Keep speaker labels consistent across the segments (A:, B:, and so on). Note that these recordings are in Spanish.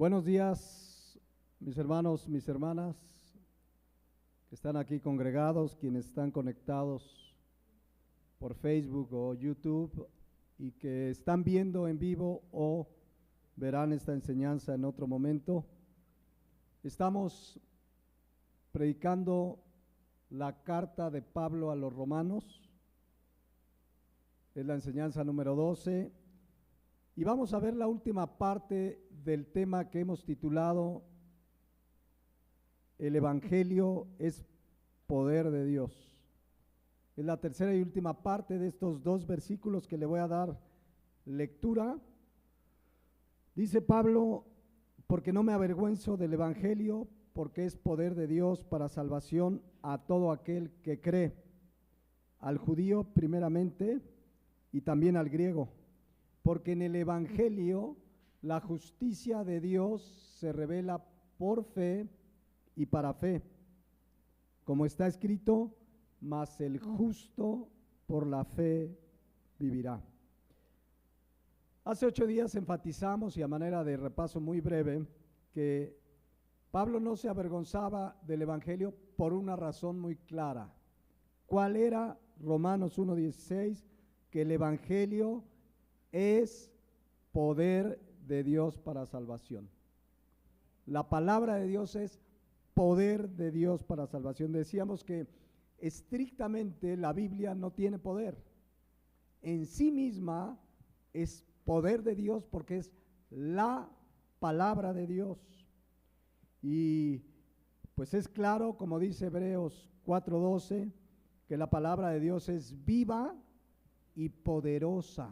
A: Buenos días, mis hermanos, mis hermanas, que están aquí congregados, quienes están conectados por Facebook o YouTube y que están viendo en vivo o verán esta enseñanza en otro momento. Estamos predicando la carta de Pablo a los Romanos, es la enseñanza número 12. Y vamos a ver la última parte del tema que hemos titulado El Evangelio es poder de Dios. Es la tercera y última parte de estos dos versículos que le voy a dar lectura. Dice Pablo, porque no me avergüenzo del Evangelio, porque es poder de Dios para salvación a todo aquel que cree, al judío primeramente y también al griego. Porque en el Evangelio la justicia de Dios se revela por fe y para fe, como está escrito, mas el justo por la fe vivirá. Hace 8 días enfatizamos, y a manera de repaso muy breve, que Pablo no se avergonzaba del Evangelio por una razón muy clara. ¿Cuál era? Romanos 1:16, que el Evangelio es poder de Dios para salvación. La palabra de Dios es poder de Dios para salvación. Decíamos que estrictamente la Biblia no tiene poder. En sí misma es poder de Dios porque es la palabra de Dios. Y pues es claro, como dice Hebreos 4:12, que la palabra de Dios es viva y poderosa,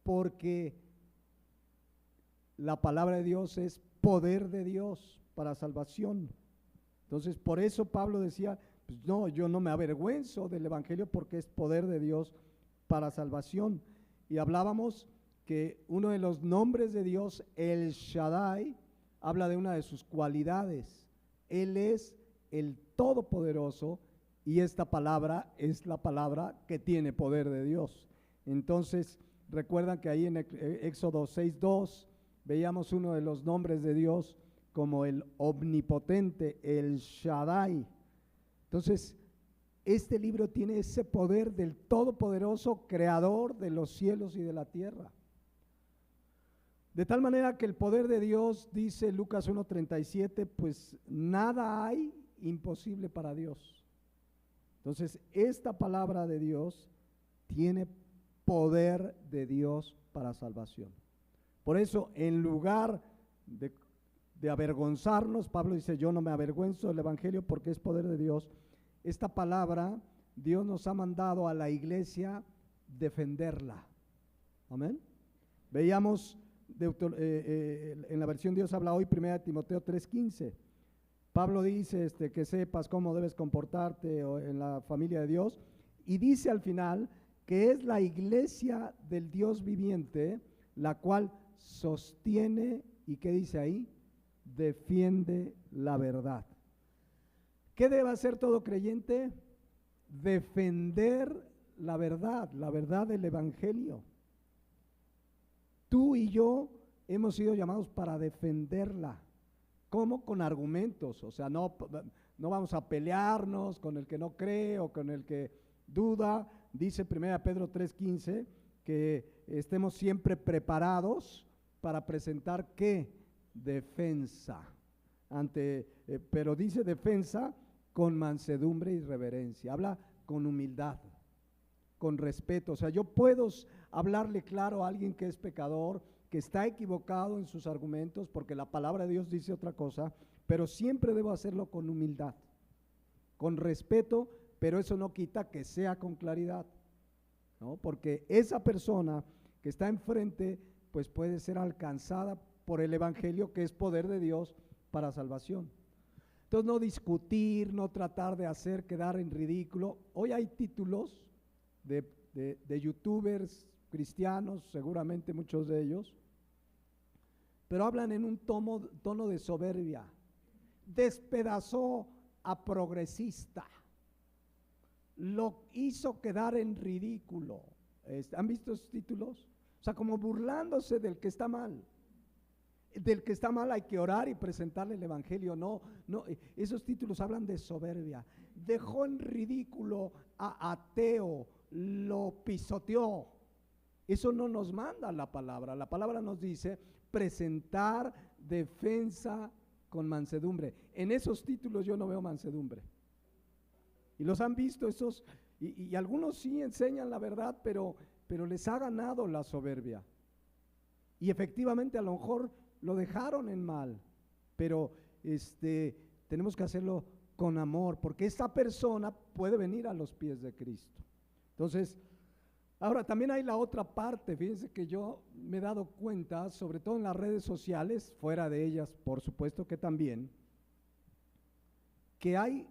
A: porque la palabra de Dios es poder de Dios para salvación. Entonces, por eso Pablo decía, pues no, yo no me avergüenzo del Evangelio porque es poder de Dios para salvación. Y hablábamos que uno de los nombres de Dios, El Shaddai, habla de una de sus cualidades. Él es el Todopoderoso y esta palabra es la palabra que tiene poder de Dios. Entonces, recuerdan que ahí en Éxodo 6:2 veíamos uno de los nombres de Dios como el omnipotente, el Shaddai. Entonces, este libro tiene ese poder del Todopoderoso, creador de los cielos y de la tierra. De tal manera que el poder de Dios, dice Lucas 1:37, pues nada hay imposible para Dios. Entonces, esta palabra de Dios tiene poder de Dios para salvación. Por eso, en lugar de avergonzarnos, Pablo dice, yo no me avergüenzo del Evangelio porque es poder de Dios. Esta palabra, Dios nos ha mandado a la iglesia defenderla. Amén. Veíamos en la versión Dios habla hoy, 1 Timoteo 3:15. Pablo dice que sepas cómo debes comportarte en la familia de Dios, y dice al final que es la iglesia del Dios viviente, la cual sostiene, ¿y qué dice ahí? Defiende la verdad. ¿Qué debe hacer todo creyente? Defender la verdad del Evangelio. Tú y yo hemos sido llamados para defenderla. ¿Cómo? Con argumentos. O sea, no vamos a pelearnos con el que no cree o con el que duda. Dice 1 Pedro 3:15 que estemos siempre preparados para presentar ¿qué? Defensa. Pero dice defensa con mansedumbre y reverencia. Habla con humildad, con respeto. O sea, yo puedo hablarle claro a alguien que es pecador, que está equivocado en sus argumentos, porque la palabra de Dios dice otra cosa, pero siempre debo hacerlo con humildad, con respeto, pero eso no quita que sea con claridad, ¿no? Porque esa persona que está enfrente, pues puede ser alcanzada por el Evangelio, que es poder de Dios para salvación. Entonces, no discutir, no tratar de hacer quedar en ridículo. Hoy hay títulos de youtubers cristianos, seguramente muchos de ellos, pero hablan en un tono de soberbia. Despedazó a progresista, lo hizo quedar en ridículo. ¿Han visto esos títulos? O sea, como burlándose del que está mal. del que está mal hay que orar y presentarle el evangelio. No, no, esos títulos hablan de soberbia. Dejó en ridículo a ateo, lo pisoteó. Eso no nos manda la palabra. La palabra nos dice presentar defensa con mansedumbre. En esos títulos yo no veo mansedumbre. Y los han visto esos, y algunos sí enseñan la verdad, pero les ha ganado la soberbia. Y efectivamente a lo mejor lo dejaron en mal, pero tenemos que hacerlo con amor, porque esta persona puede venir a los pies de Cristo. Entonces, ahora también hay la otra parte. Fíjense que yo me he dado cuenta, sobre todo en las redes sociales, fuera de ellas, por supuesto que también, que hay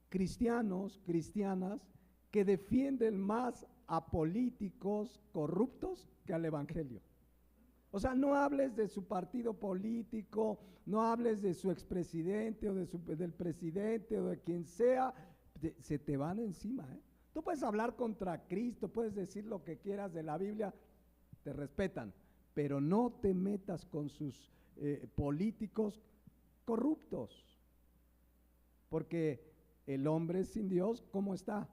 A: cristianos, cristianas, que defienden más a políticos corruptos que al evangelio. O sea, no hables de su partido político, no hables de su expresidente o del presidente o de quien sea, se te van encima, ¿eh? Tú puedes hablar contra Cristo, puedes decir lo que quieras de la Biblia, te respetan, pero no te metas con sus políticos corruptos, porque el hombre sin Dios, ¿cómo está?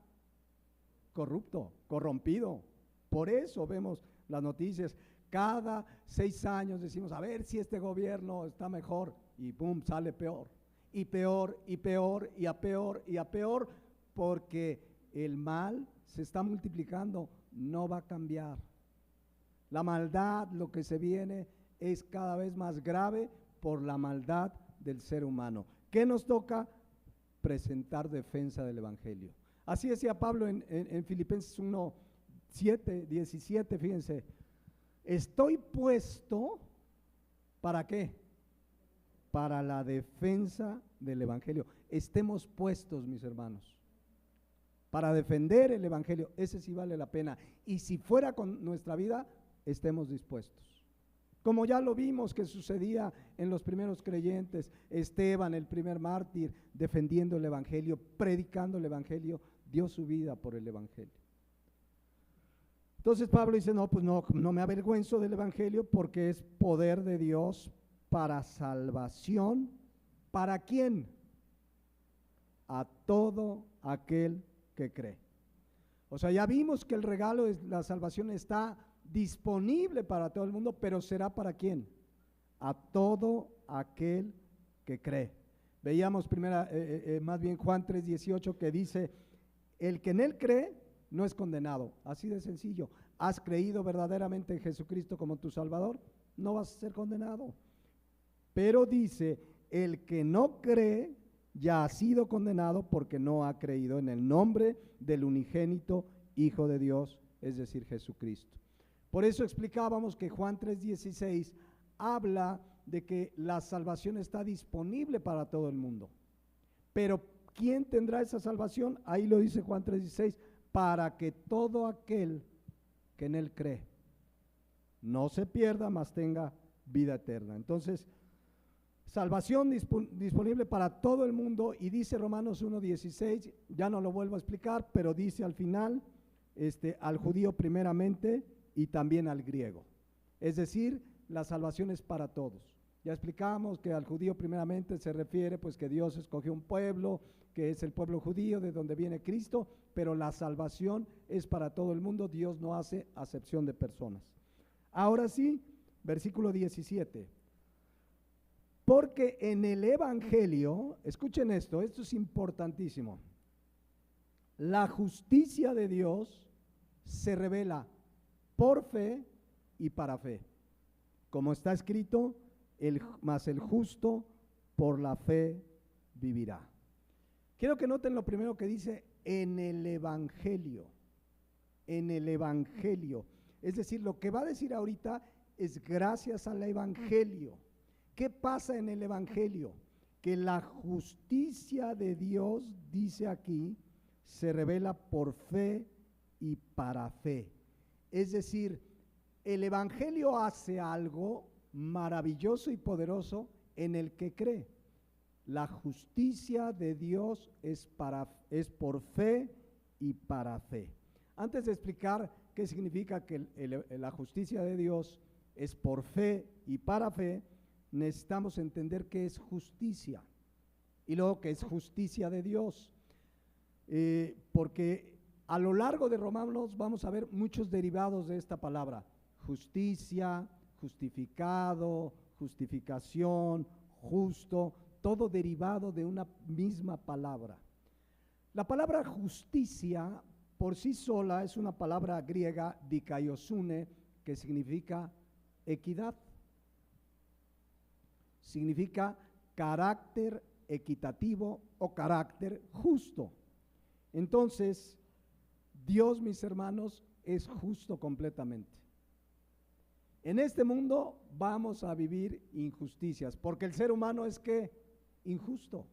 A: Corrupto, corrompido. Por eso vemos las noticias. Cada 6 años decimos, a ver si este gobierno está mejor, y boom, sale peor, y peor, y peor, y a peor, y a peor, porque el mal se está multiplicando, no va a cambiar. La maldad, lo que se viene, es cada vez más grave por la maldad del ser humano. ¿Qué nos toca? Presentar defensa del evangelio. Así decía Pablo en Filipenses 1, 7, 17, fíjense. Estoy puesto, ¿para qué? Para la defensa del evangelio. Estemos puestos, mis hermanos, para defender el evangelio. Ese sí vale la pena. Y si fuera con nuestra vida, estemos dispuestos. Como ya lo vimos que sucedía en los primeros creyentes, Esteban, el primer mártir, defendiendo el evangelio, predicando el evangelio, dio su vida por el evangelio. Entonces Pablo dice, no, pues no me avergüenzo del evangelio, porque es poder de Dios para salvación. ¿Para quién? A todo aquel que cree. O sea, ya vimos que el regalo de la salvación está disponible para todo el mundo, pero ¿será para quién? A todo aquel que cree. Veíamos más bien Juan 3:18, que dice, el que en él cree no es condenado. Así de sencillo. ¿Has creído verdaderamente en Jesucristo como tu Salvador? No vas a ser condenado. Pero dice, el que no cree ya ha sido condenado, porque no ha creído en el nombre del unigénito Hijo de Dios, es decir, Jesucristo. Por eso explicábamos que Juan 3:16 habla de que la salvación está disponible para todo el mundo. Pero ¿quién tendrá esa salvación? Ahí lo dice Juan 3:16, para que todo aquel que en él cree no se pierda, mas tenga vida eterna. Entonces, salvación disponible para todo el mundo. Y dice Romanos 1:16, ya no lo vuelvo a explicar, pero dice al final, al judío primeramente y también al griego. Es decir, la salvación es para todos. Ya explicamos que al judío primeramente se refiere pues que Dios escogió un pueblo, que es el pueblo judío de donde viene Cristo, pero la salvación es para todo el mundo. Dios no hace acepción de personas. Ahora sí, versículo 17. Porque en el evangelio, escuchen esto es importantísimo, la justicia de Dios se revela por fe y para fe. Como está escrito, mas el justo por la fe vivirá. Quiero que noten lo primero que dice, en el evangelio. En el evangelio. Es decir, lo que va a decir ahorita es gracias al evangelio. ¿Qué pasa en el evangelio? Que la justicia de Dios, dice aquí, se revela por fe y para fe. Es decir, el evangelio hace algo maravilloso y poderoso en el que cree. La justicia de Dios es por fe y para fe. Antes de explicar qué significa que la justicia de Dios es por fe y para fe, necesitamos entender qué es justicia y luego qué es justicia de Dios. Porque a lo largo de Romanos vamos a ver muchos derivados de esta palabra: justicia, justificado, justificación, justo, todo derivado de una misma palabra. La palabra justicia por sí sola es una palabra griega, dikaiosune, que significa equidad. Significa carácter equitativo o carácter justo. Entonces, Dios, mis hermanos, es justo completamente. En este mundo vamos a vivir injusticias, porque el ser humano es ¿qué? Injusto.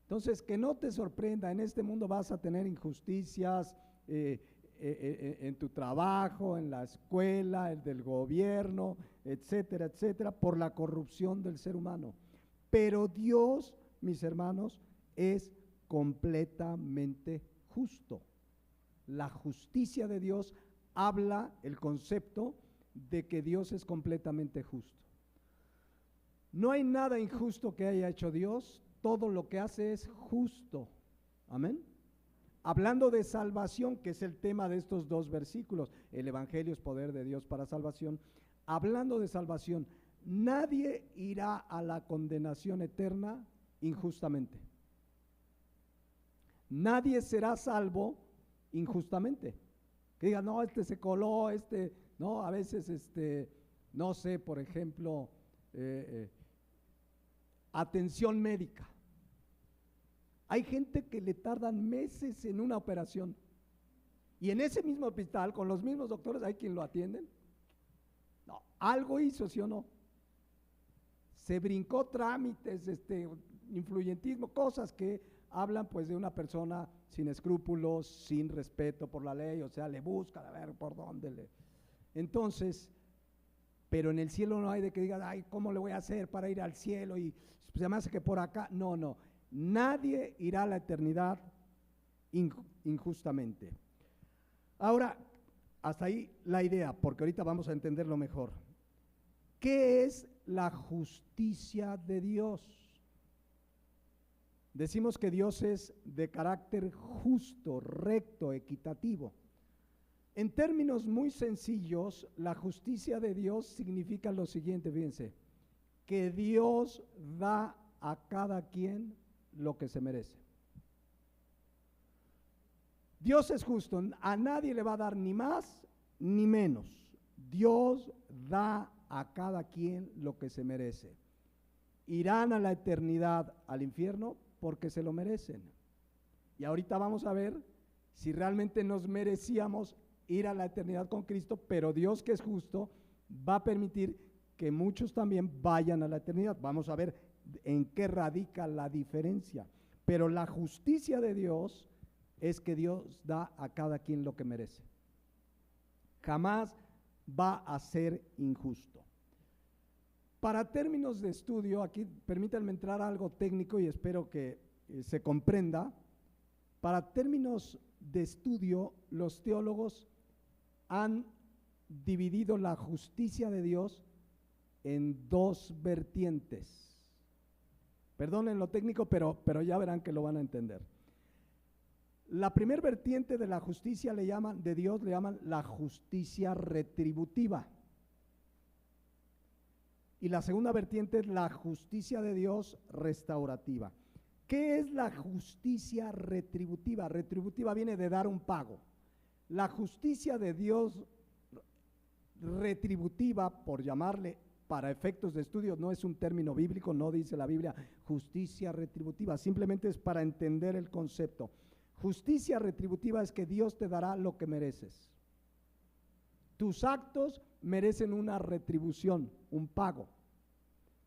A: Entonces, que no te sorprenda, en este mundo vas a tener injusticias en tu trabajo, en la escuela, el del gobierno, etcétera, etcétera, por la corrupción del ser humano. Pero Dios, mis hermanos, es completamente justo. La justicia de Dios habla el concepto de que Dios es completamente justo. No hay nada injusto que haya hecho Dios, todo lo que hace es justo. Amén. Hablando de salvación, que es el tema de estos dos versículos, el evangelio es poder de Dios para salvación. Hablando de salvación, nadie irá a la condenación eterna injustamente. Nadie será salvo injustamente. Que diga, no, este se coló, no, a veces, no sé, por ejemplo, atención médica. Hay gente que le tardan meses en una operación y en ese mismo hospital, con los mismos doctores, hay quien lo atienden. No, algo hizo, ¿sí o no? Se brincó trámites, influyentismo, cosas que hablan pues de una persona sin escrúpulos, sin respeto por la ley, o sea, le buscan a ver por dónde le. Entonces, pero en el cielo no hay de que digas, ay, ¿cómo le voy a hacer para ir al cielo? Y se me hace que por acá, no, no. Nadie irá a la eternidad injustamente. Ahora, hasta ahí la idea, porque ahorita vamos a entenderlo mejor. ¿Qué es la justicia de Dios? Decimos que Dios es de carácter justo, recto, equitativo. En términos muy sencillos, la justicia de Dios significa lo siguiente, fíjense, que Dios da a cada quien lo que se merece. Dios es justo, a nadie le va a dar ni más ni menos. Dios da a cada quien lo que se merece. Irán a la eternidad al infierno porque se lo merecen. Y ahorita vamos a ver si realmente nos merecíamos ir a la eternidad con Cristo, pero Dios, que es justo, va a permitir que muchos también vayan a la eternidad. Vamos a ver en qué radica la diferencia. Pero la justicia de Dios es que Dios da a cada quien lo que merece. Jamás va a ser injusto. Para términos de estudio, aquí permítanme entrar a algo técnico y espero que se comprenda. Para términos de estudio, los teólogos han dividido la justicia de Dios en dos vertientes. Perdonen lo técnico, pero ya verán que lo van a entender. La primera vertiente de la justicia de Dios le llaman la justicia retributiva. Y la segunda vertiente es la justicia de Dios restaurativa. ¿Qué es la justicia retributiva? Retributiva viene de dar un pago. La justicia de Dios retributiva, por llamarle para efectos de estudio, no es un término bíblico, no dice la Biblia justicia retributiva, simplemente es para entender el concepto. Justicia retributiva es que Dios te dará lo que mereces. Tus actos merecen una retribución, un pago.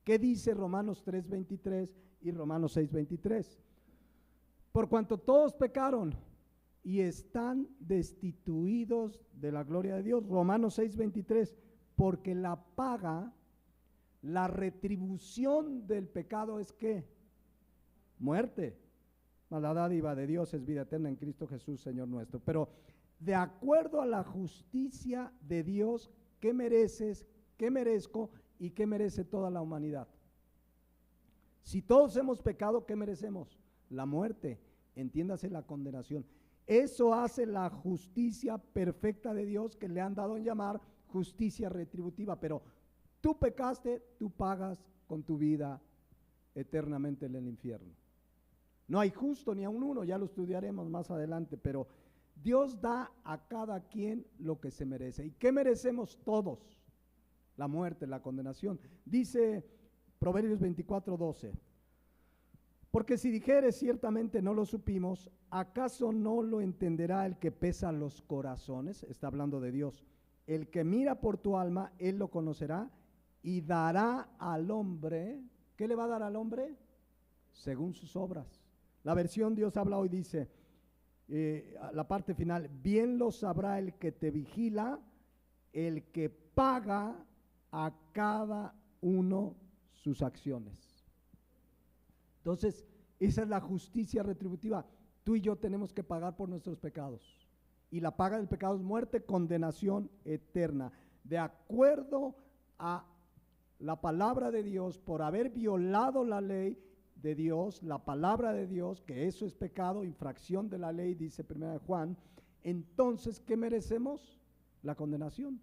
A: ¿Qué dice Romanos 3:23 y Romanos 6:23? Por cuanto todos pecaron y están destituidos de la gloria de Dios. Romanos 6:23, porque la paga, la retribución del pecado es ¿qué? Muerte. Mas la dádiva de Dios es vida eterna en Cristo Jesús, Señor nuestro. Pero de acuerdo a la justicia de Dios, ¿qué mereces? ¿Qué merezco? ¿y qué merece toda la humanidad? Si todos hemos pecado, ¿qué merecemos? La muerte, entiéndase la condenación. Eso hace la justicia perfecta de Dios, que le han dado en llamar justicia retributiva. Pero tú pecaste, tú pagas con tu vida eternamente en el infierno. No hay justo ni a un uno, ya lo estudiaremos más adelante, pero Dios da a cada quien lo que se merece. ¿Y qué merecemos todos? La muerte, la condenación. Dice Proverbios 24:12, porque si dijeres ciertamente no lo supimos, ¿acaso no lo entenderá el que pesa los corazones? Está hablando de Dios. El que mira por tu alma, él lo conocerá y dará al hombre, ¿qué le va a dar al hombre? Según sus obras. La versión Dios habla hoy dice, la parte final, bien lo sabrá el que te vigila, el que paga a cada uno sus acciones. Entonces, esa es la justicia retributiva. Tú y yo tenemos que pagar por nuestros pecados. Y la paga del pecado es muerte, condenación eterna. De acuerdo a la palabra de Dios, por haber violado la ley de Dios, la palabra de Dios, que eso es pecado, infracción de la ley, dice 1 Juan, entonces, ¿qué merecemos? La condenación.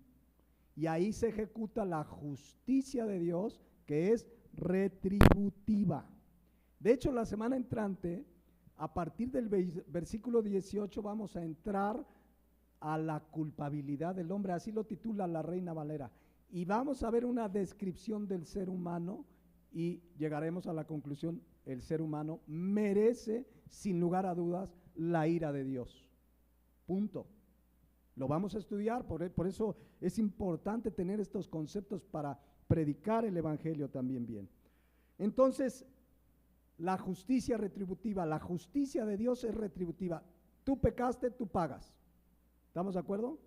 A: Y ahí se ejecuta la justicia de Dios, que es retributiva. De hecho, la semana entrante, a partir del versículo 18, vamos a entrar a la culpabilidad del hombre, así lo titula la Reina Valera, y vamos a ver una descripción del ser humano y llegaremos a la conclusión, el ser humano merece, sin lugar a dudas, la ira de Dios. Punto. Lo vamos a estudiar, por eso es importante tener estos conceptos para predicar el evangelio también bien. Entonces, la justicia retributiva, la justicia de Dios es retributiva. Tú pecaste, tú pagas. ¿Estamos de acuerdo?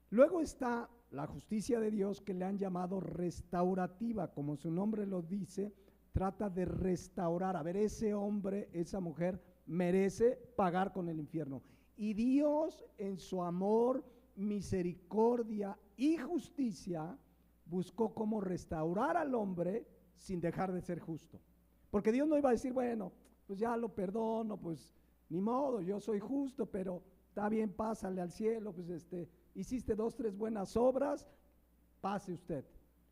A: Luego está la justicia de Dios, que le han llamado restaurativa, como su nombre lo dice, trata de restaurar. A ver, ese hombre, esa mujer merece pagar con el infierno. Y Dios, en su amor, misericordia y justicia, buscó cómo restaurar al hombre sin dejar de ser justo. Porque Dios no iba a decir, bueno, pues ya lo perdono, pues ni modo, yo soy justo, pero está bien, pásale al cielo, pues hiciste 2, 3 buenas obras, pase usted.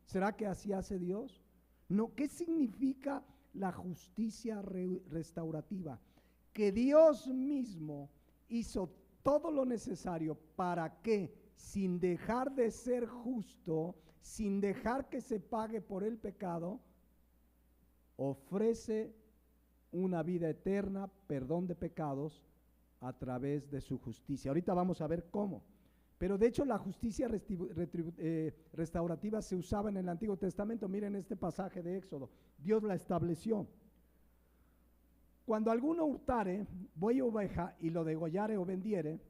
A: ¿Será que así hace Dios? No. ¿Qué significa la justicia restaurativa? Que Dios mismo hizo todo lo necesario para que, sin dejar de ser justo, sin dejar que se pague por el pecado, ofrece una vida eterna, perdón de pecados, a través de su justicia. Ahorita vamos a ver cómo. Pero de hecho la justicia restaurativa se usaba en el Antiguo Testamento. Miren este pasaje de Éxodo. Dios la estableció. Cuando alguno hurtare buey o oveja y lo degollare o vendiere,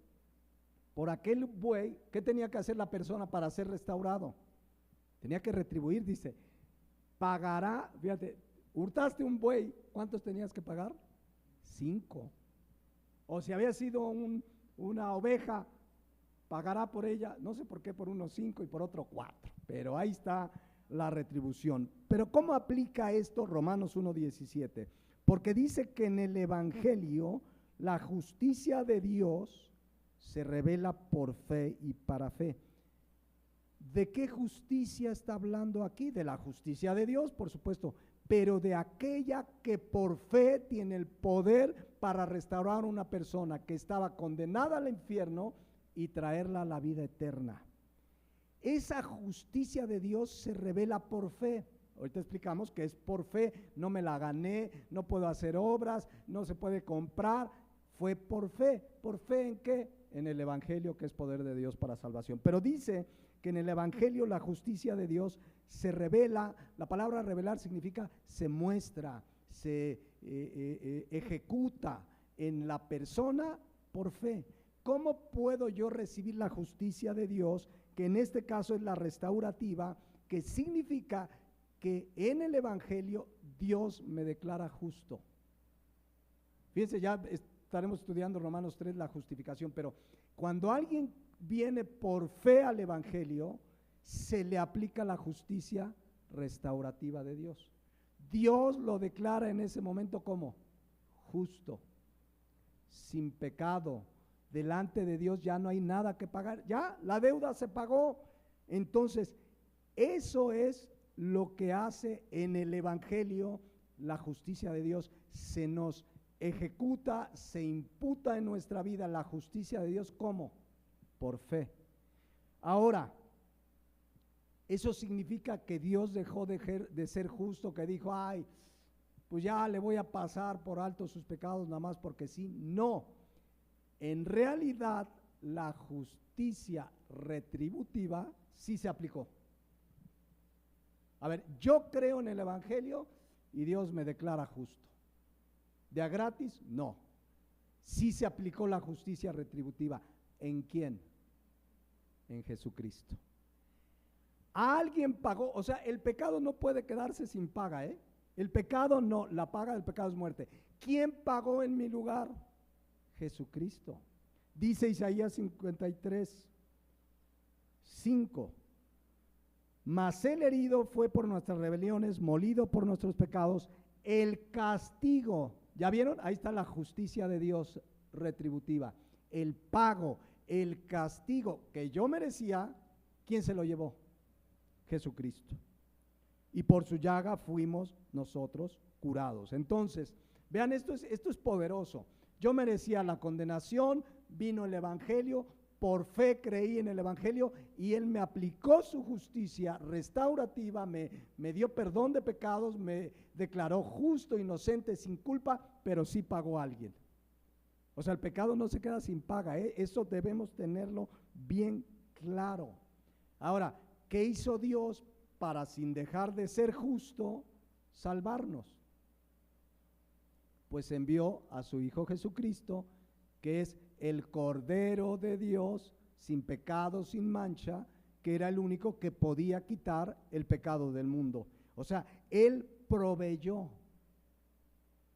A: por aquel buey, ¿qué tenía que hacer la persona para ser restaurado? Tenía que retribuir, dice, pagará, fíjate, hurtaste un buey, ¿cuántos tenías que pagar? 5. O si había sido una oveja, pagará por ella, no sé por qué, por unos 5 y por otro 4, pero ahí está la retribución. Pero ¿cómo aplica esto Romanos 1:17? Porque dice que en el evangelio la justicia de Dios se revela por fe y para fe. ¿De qué justicia está hablando aquí? De la justicia de Dios, por supuesto, pero de aquella que por fe tiene el poder para restaurar a una persona que estaba condenada al infierno y traerla a la vida eterna. Esa justicia de Dios se revela por fe. Ahorita explicamos que es por fe, no me la gané, no puedo hacer obras, no se puede comprar, fue por fe. ¿Por fe en qué? En el evangelio, que es poder de Dios para salvación. Pero dice que en el evangelio la justicia de Dios se revela. La palabra revelar significa se muestra, se ejecuta en la persona por fe. ¿Cómo puedo yo recibir la justicia de Dios, que en este caso es la restaurativa, que significa que en el evangelio Dios me declara justo? Fíjense, ya estaremos estudiando Romanos 3, la justificación, pero cuando alguien viene por fe al evangelio, se le aplica la justicia restaurativa de Dios. Dios lo declara en ese momento como justo, sin pecado. Delante de Dios ya no hay nada que pagar, ya la deuda se pagó. Entonces, eso es lo que hace en el Evangelio la justicia de Dios. Se nos ejecuta, se imputa en nuestra vida la justicia de Dios. ¿Cómo? Por fe. Ahora, eso significa que Dios dejó de ser justo, que dijo, ay, pues ya le voy a pasar por alto sus pecados nada más porque sí. No, en realidad la justicia retributiva sí se aplicó. A ver, yo creo en el Evangelio y Dios me declara justo. ¿De a gratis? No. Sí se aplicó la justicia retributiva. ¿En quién? En Jesucristo. Alguien pagó, o sea, el pecado no puede quedarse sin paga, ¿eh? El pecado no, la paga del pecado es muerte. ¿Quién pagó en mi lugar? Jesucristo. Dice Isaías 53, 5. Mas el herido fue por nuestras rebeliones, molido por nuestros pecados, el castigo. ¿Ya vieron? Ahí está la justicia de Dios retributiva. El pago, el castigo que yo merecía, ¿quién se lo llevó? Jesucristo. Y por su llaga fuimos nosotros curados. Entonces, vean, esto es poderoso. Yo merecía la condenación, vino el Evangelio, por fe creí en el Evangelio y Él me aplicó su justicia restaurativa, me dio perdón de pecados, me declaró justo, inocente, sin culpa, pero sí pagó a alguien. O sea, el pecado no se queda sin paga, ¿eh? Eso debemos tenerlo bien claro. Ahora, ¿qué hizo Dios para, sin dejar de ser justo, salvarnos? Pues envió a su Hijo Jesucristo, que es el Cordero de Dios, sin pecado, sin mancha, que era el único que podía quitar el pecado del mundo. O sea, Él proveyó,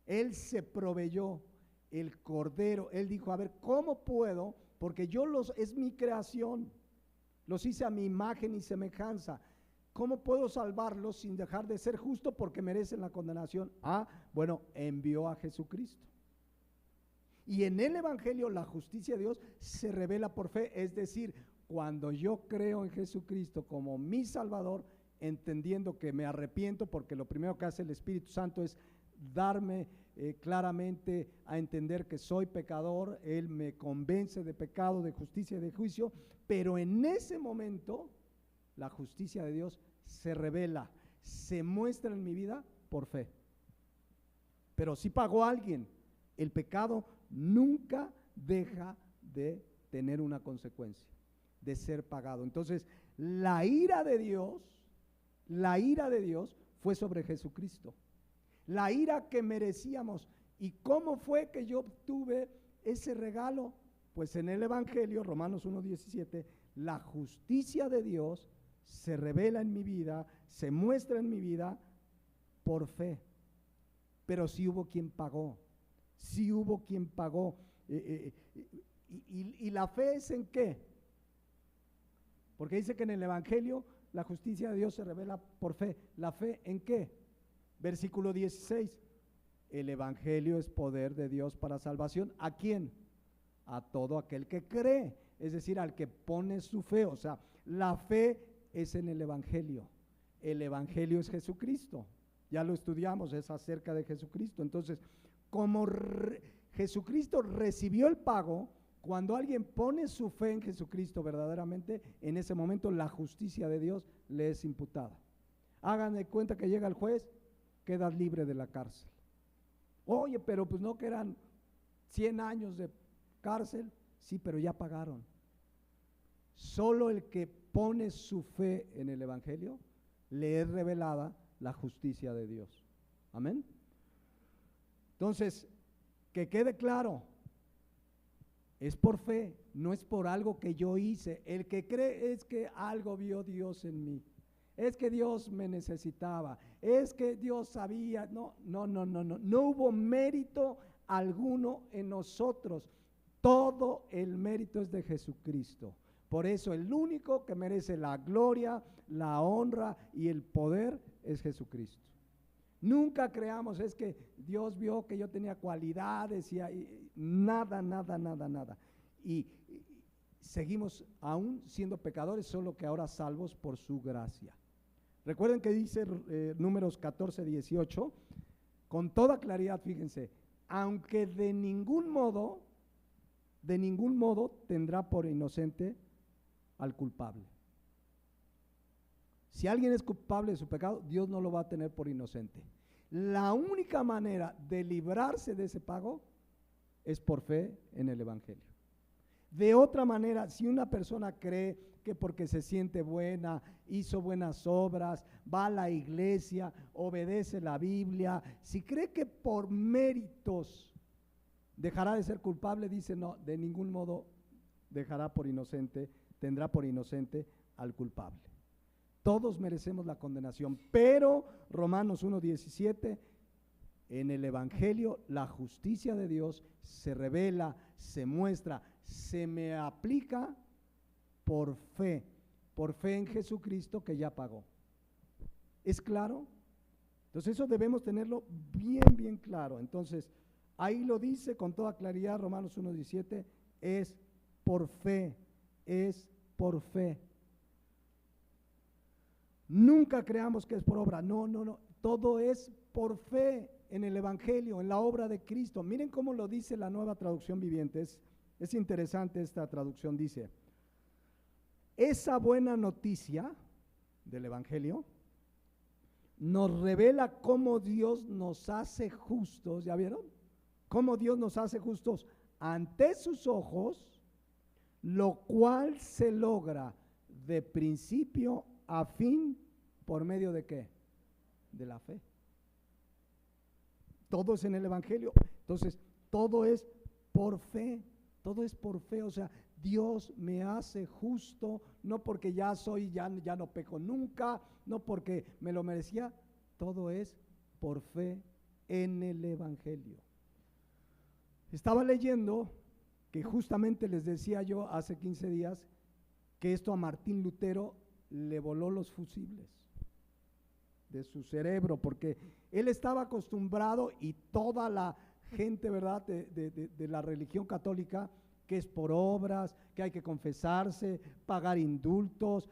A: Él se proveyó el Cordero. Él dijo, a ver, ¿cómo puedo? Porque es mi creación, los hice a mi imagen y semejanza. ¿Cómo puedo salvarlos sin dejar de ser justo porque merecen la condenación? Bueno, envió a Jesucristo. Y en el Evangelio la justicia de Dios se revela por fe, es decir, cuando yo creo en Jesucristo como mi Salvador, entendiendo que me arrepiento, porque lo primero que hace el Espíritu Santo es darme claramente a entender que soy pecador. Él me convence de pecado, de justicia y de juicio, pero en ese momento la justicia de Dios se revela, se muestra en mi vida por fe. Pero si pagó a alguien, el pecado nunca deja de tener una consecuencia, de ser pagado. Entonces, la ira de Dios fue sobre Jesucristo. La ira que merecíamos. ¿Y cómo fue que yo obtuve ese regalo? Pues en el Evangelio, Romanos 1:17, la justicia de Dios se revela en mi vida, se muestra en mi vida por fe. Pero sí hubo quien pagó, sí hubo quien pagó. ¿Y la fe es en qué? Porque dice que en el Evangelio la justicia de Dios se revela por fe. ¿La fe en qué? Versículo 16. El Evangelio es poder de Dios para salvación. ¿A quién? A todo aquel que cree, es decir, al que pone su fe. O sea, la fe es en el Evangelio. El Evangelio es Jesucristo. Ya lo estudiamos, es acerca de Jesucristo. Entonces, como Jesucristo recibió el pago, cuando alguien pone su fe en Jesucristo verdaderamente, en ese momento la justicia de Dios le es imputada. Hagan de cuenta que llega el juez, quedas libre de la cárcel. Oye, pero pues no, que eran 100 años de cárcel. Sí, pero ya pagaron. Solo el que pone su fe en el Evangelio, le es revelada la justicia de Dios. Amén. Entonces, que quede claro, es por fe, no es por algo que yo hice. El que cree es que algo vio Dios en mí, es que Dios me necesitaba, es que Dios sabía. No hubo mérito alguno en nosotros. Todo el mérito es de Jesucristo. Por eso el único que merece la gloria, la honra y el poder es Jesucristo. Nunca creamos, es que Dios vio que yo tenía cualidades y nada, nada, nada, nada. Y seguimos aún siendo pecadores, solo que ahora salvos por su gracia. Recuerden que dice Números 14, 18, con toda claridad, fíjense, aunque de ningún modo tendrá por inocente al culpable. Si alguien es culpable de su pecado, Dios no lo va a tener por inocente. La única manera de librarse de ese pago es por fe en el Evangelio. De otra manera, si una persona cree que porque se siente buena, hizo buenas obras, va a la iglesia, obedece la Biblia, si cree que por méritos dejará de ser culpable, dice no, de ningún modo tendrá por inocente al culpable. Todos merecemos la condenación, pero Romanos 1:17, en el Evangelio la justicia de Dios se revela, se muestra, se me aplica por fe en Jesucristo que ya pagó. ¿Es claro? Entonces eso debemos tenerlo bien, bien claro. Entonces ahí lo dice con toda claridad Romanos 1:17, es por fe, es por fe. Nunca creamos que es por obra, no, todo es por fe en el Evangelio, en la obra de Cristo. Miren cómo lo dice la Nueva Traducción Viviente, es interesante esta traducción, dice, esa buena noticia del Evangelio nos revela cómo Dios nos hace justos, ¿ya vieron? Cómo Dios nos hace justos ante sus ojos, lo cual se logra de principio a fin, ¿por medio de qué? De la fe. Todo es en el Evangelio. Entonces, todo es por fe, o sea, Dios me hace justo, no porque ya no peco nunca, no porque me lo merecía, todo es por fe en el Evangelio. Estaba leyendo que justamente les decía yo hace 15 días que esto a Martín Lutero le voló los fusibles de su cerebro, porque él estaba acostumbrado, y toda la gente, ¿verdad?, de la religión católica, que es por obras, que hay que confesarse, pagar indultos,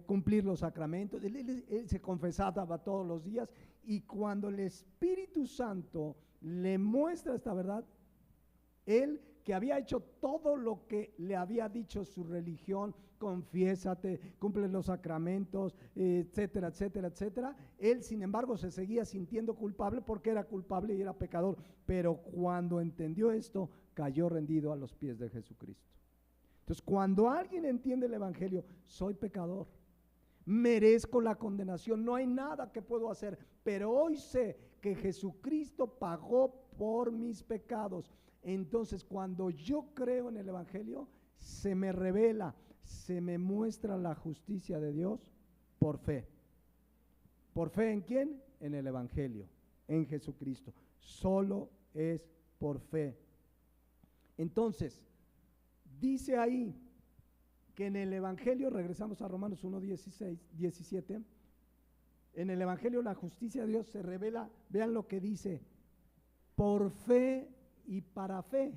A: cumplir los sacramentos. Él se confesaba todos los días, y cuando el Espíritu Santo le muestra esta verdad, él, que había hecho todo lo que le había dicho su religión, confiésate, cumple los sacramentos, etcétera, etcétera, etcétera, él sin embargo se seguía sintiendo culpable porque era culpable y era pecador, pero cuando entendió esto, cayó rendido a los pies de Jesucristo. Entonces, cuando alguien entiende el Evangelio, soy pecador, merezco la condenación, no hay nada que puedo hacer, pero hoy sé que Jesucristo pagó por mis pecados. Entonces, cuando yo creo en el Evangelio, se me revela, se me muestra la justicia de Dios por fe. ¿Por fe en quién? En el Evangelio, en Jesucristo. Solo es por fe. Entonces, dice ahí que en el Evangelio, regresamos a Romanos 1:17, en el Evangelio la justicia de Dios se revela, vean lo que dice, por fe y para fe.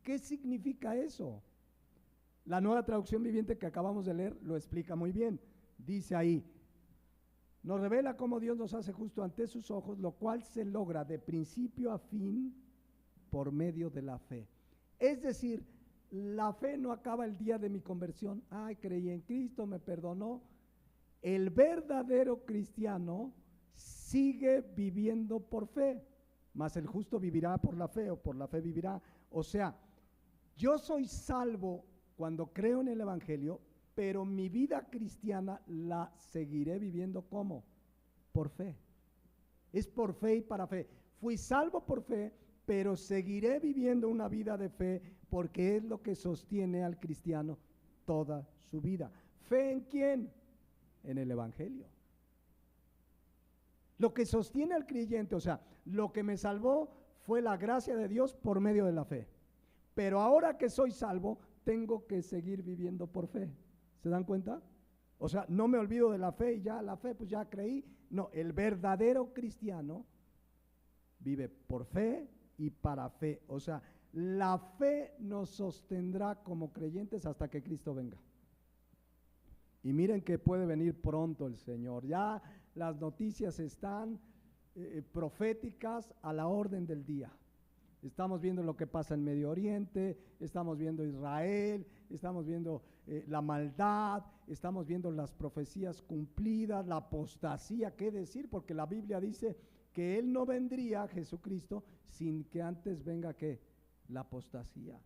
A: ¿Qué significa eso? La Nueva Traducción Viviente que acabamos de leer lo explica muy bien. Dice ahí, nos revela cómo Dios nos hace justo ante sus ojos, lo cual se logra de principio a fin por medio de la fe. Es decir, la fe no acaba el día de mi conversión. Ay, creí en Cristo, me perdonó. El verdadero cristiano sigue viviendo por fe, mas el justo vivirá por la fe, o por la fe vivirá. O sea, yo soy salvo cuando creo en el Evangelio, pero mi vida cristiana la seguiré viviendo ¿cómo? Por fe. Es por fe y para fe. Fui salvo por fe, pero seguiré viviendo una vida de fe, porque es lo que sostiene al cristiano toda su vida. ¿Fe en quién? En el Evangelio. Lo que sostiene al creyente, o sea, lo que me salvó fue la gracia de Dios por medio de la fe. Pero ahora que soy salvo, tengo que seguir viviendo por fe. ¿Se dan cuenta? O sea, no me olvido de la fe y ya la fe, pues ya creí. No, el verdadero cristiano vive por fe y para fe. O sea, la fe nos sostendrá como creyentes hasta que Cristo venga. Y miren que puede venir pronto el Señor. Ya las noticias están proféticas a la orden del día. Estamos viendo lo que pasa en Medio Oriente, estamos viendo Israel, estamos viendo la maldad, estamos viendo las profecías cumplidas, la apostasía, qué decir, porque la Biblia dice que Él no vendría, Jesucristo, sin que antes venga ¿qué? La apostasía.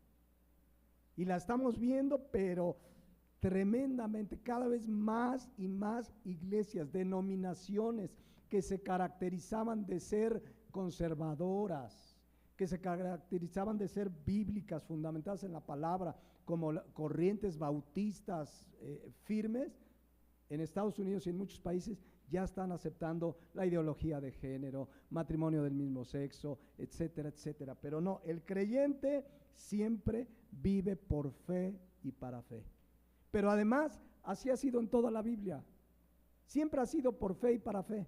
A: Y la estamos viendo, pero tremendamente, cada vez más y más iglesias, denominaciones que se caracterizaban de ser conservadoras, que se caracterizaban de ser bíblicas, fundamentadas en la palabra, como corrientes bautistas firmes, en Estados Unidos y en muchos países ya están aceptando la ideología de género, matrimonio del mismo sexo, etcétera, etcétera. Pero no, el creyente siempre vive por fe y para fe. Pero además, así ha sido en toda la Biblia. Siempre ha sido por fe y para fe.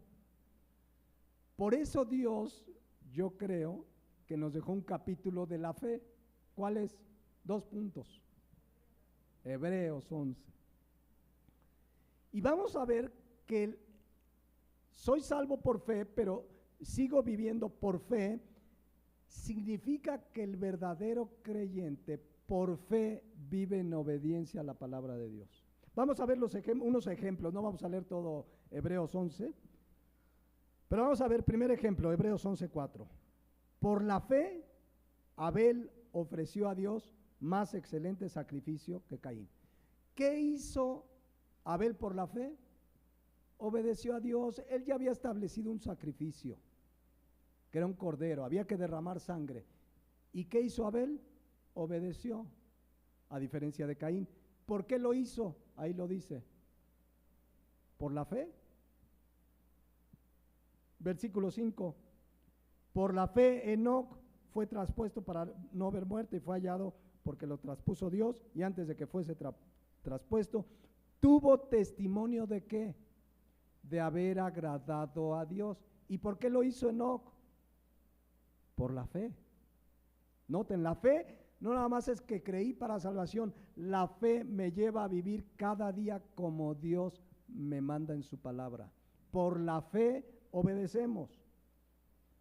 A: Por eso Dios, yo creo, que nos dejó un capítulo de la fe. ¿Cuál es? 2 puntos. Hebreos 11. Y vamos a ver que soy salvo por fe, pero sigo viviendo por fe. Significa que el verdadero creyente por fe vive en obediencia a la palabra de Dios. Vamos a ver unos ejemplos, no vamos a leer todo Hebreos 11, pero vamos a ver primer ejemplo, Hebreos 11:4. Por la fe, Abel ofreció a Dios más excelente sacrificio que Caín. ¿Qué hizo Abel por la fe? Obedeció a Dios. Él ya había establecido un sacrificio, que era un cordero, había que derramar sangre. ¿Y qué hizo Abel? Obedeció, a diferencia de Caín. ¿Por qué lo hizo? Ahí lo dice. ¿Por la fe? Versículo 5. Por la fe Enoc fue traspuesto para no ver muerte y fue hallado porque lo traspuso Dios, y antes de que fuese traspuesto, tuvo testimonio de ¿qué? De haber agradado a Dios. ¿Y por qué lo hizo Enoc? Por la fe. Noten, la fe no nada más es que creí para salvación, la fe me lleva a vivir cada día como Dios me manda en su palabra. Por la fe obedecemos.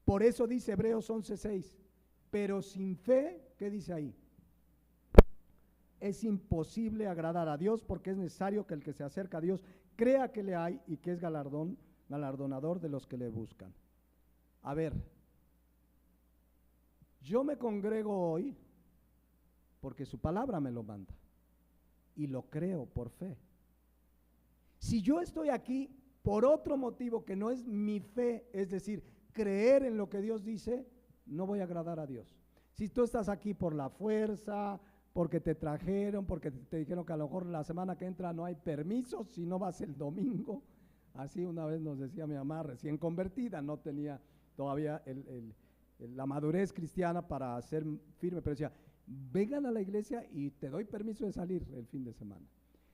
A: Por eso dice Hebreos 11:6, pero sin fe, ¿qué dice ahí? Es imposible agradar a Dios, porque es necesario que el que se acerca a Dios crea que le hay y que es galardonador de los que le buscan. A ver, yo me congrego hoy porque su palabra me lo manda y lo creo por fe. Si yo estoy aquí por otro motivo que no es mi fe, es decir, creer en lo que Dios dice, no voy a agradar a Dios. Si tú estás aquí por la fuerza, porque te trajeron, porque te dijeron que a lo mejor la semana que entra no hay permiso, si no vas el domingo, así una vez nos decía mi mamá, recién convertida, no tenía todavía la madurez cristiana para ser firme, pero decía, vengan a la iglesia y te doy permiso de salir el fin de semana.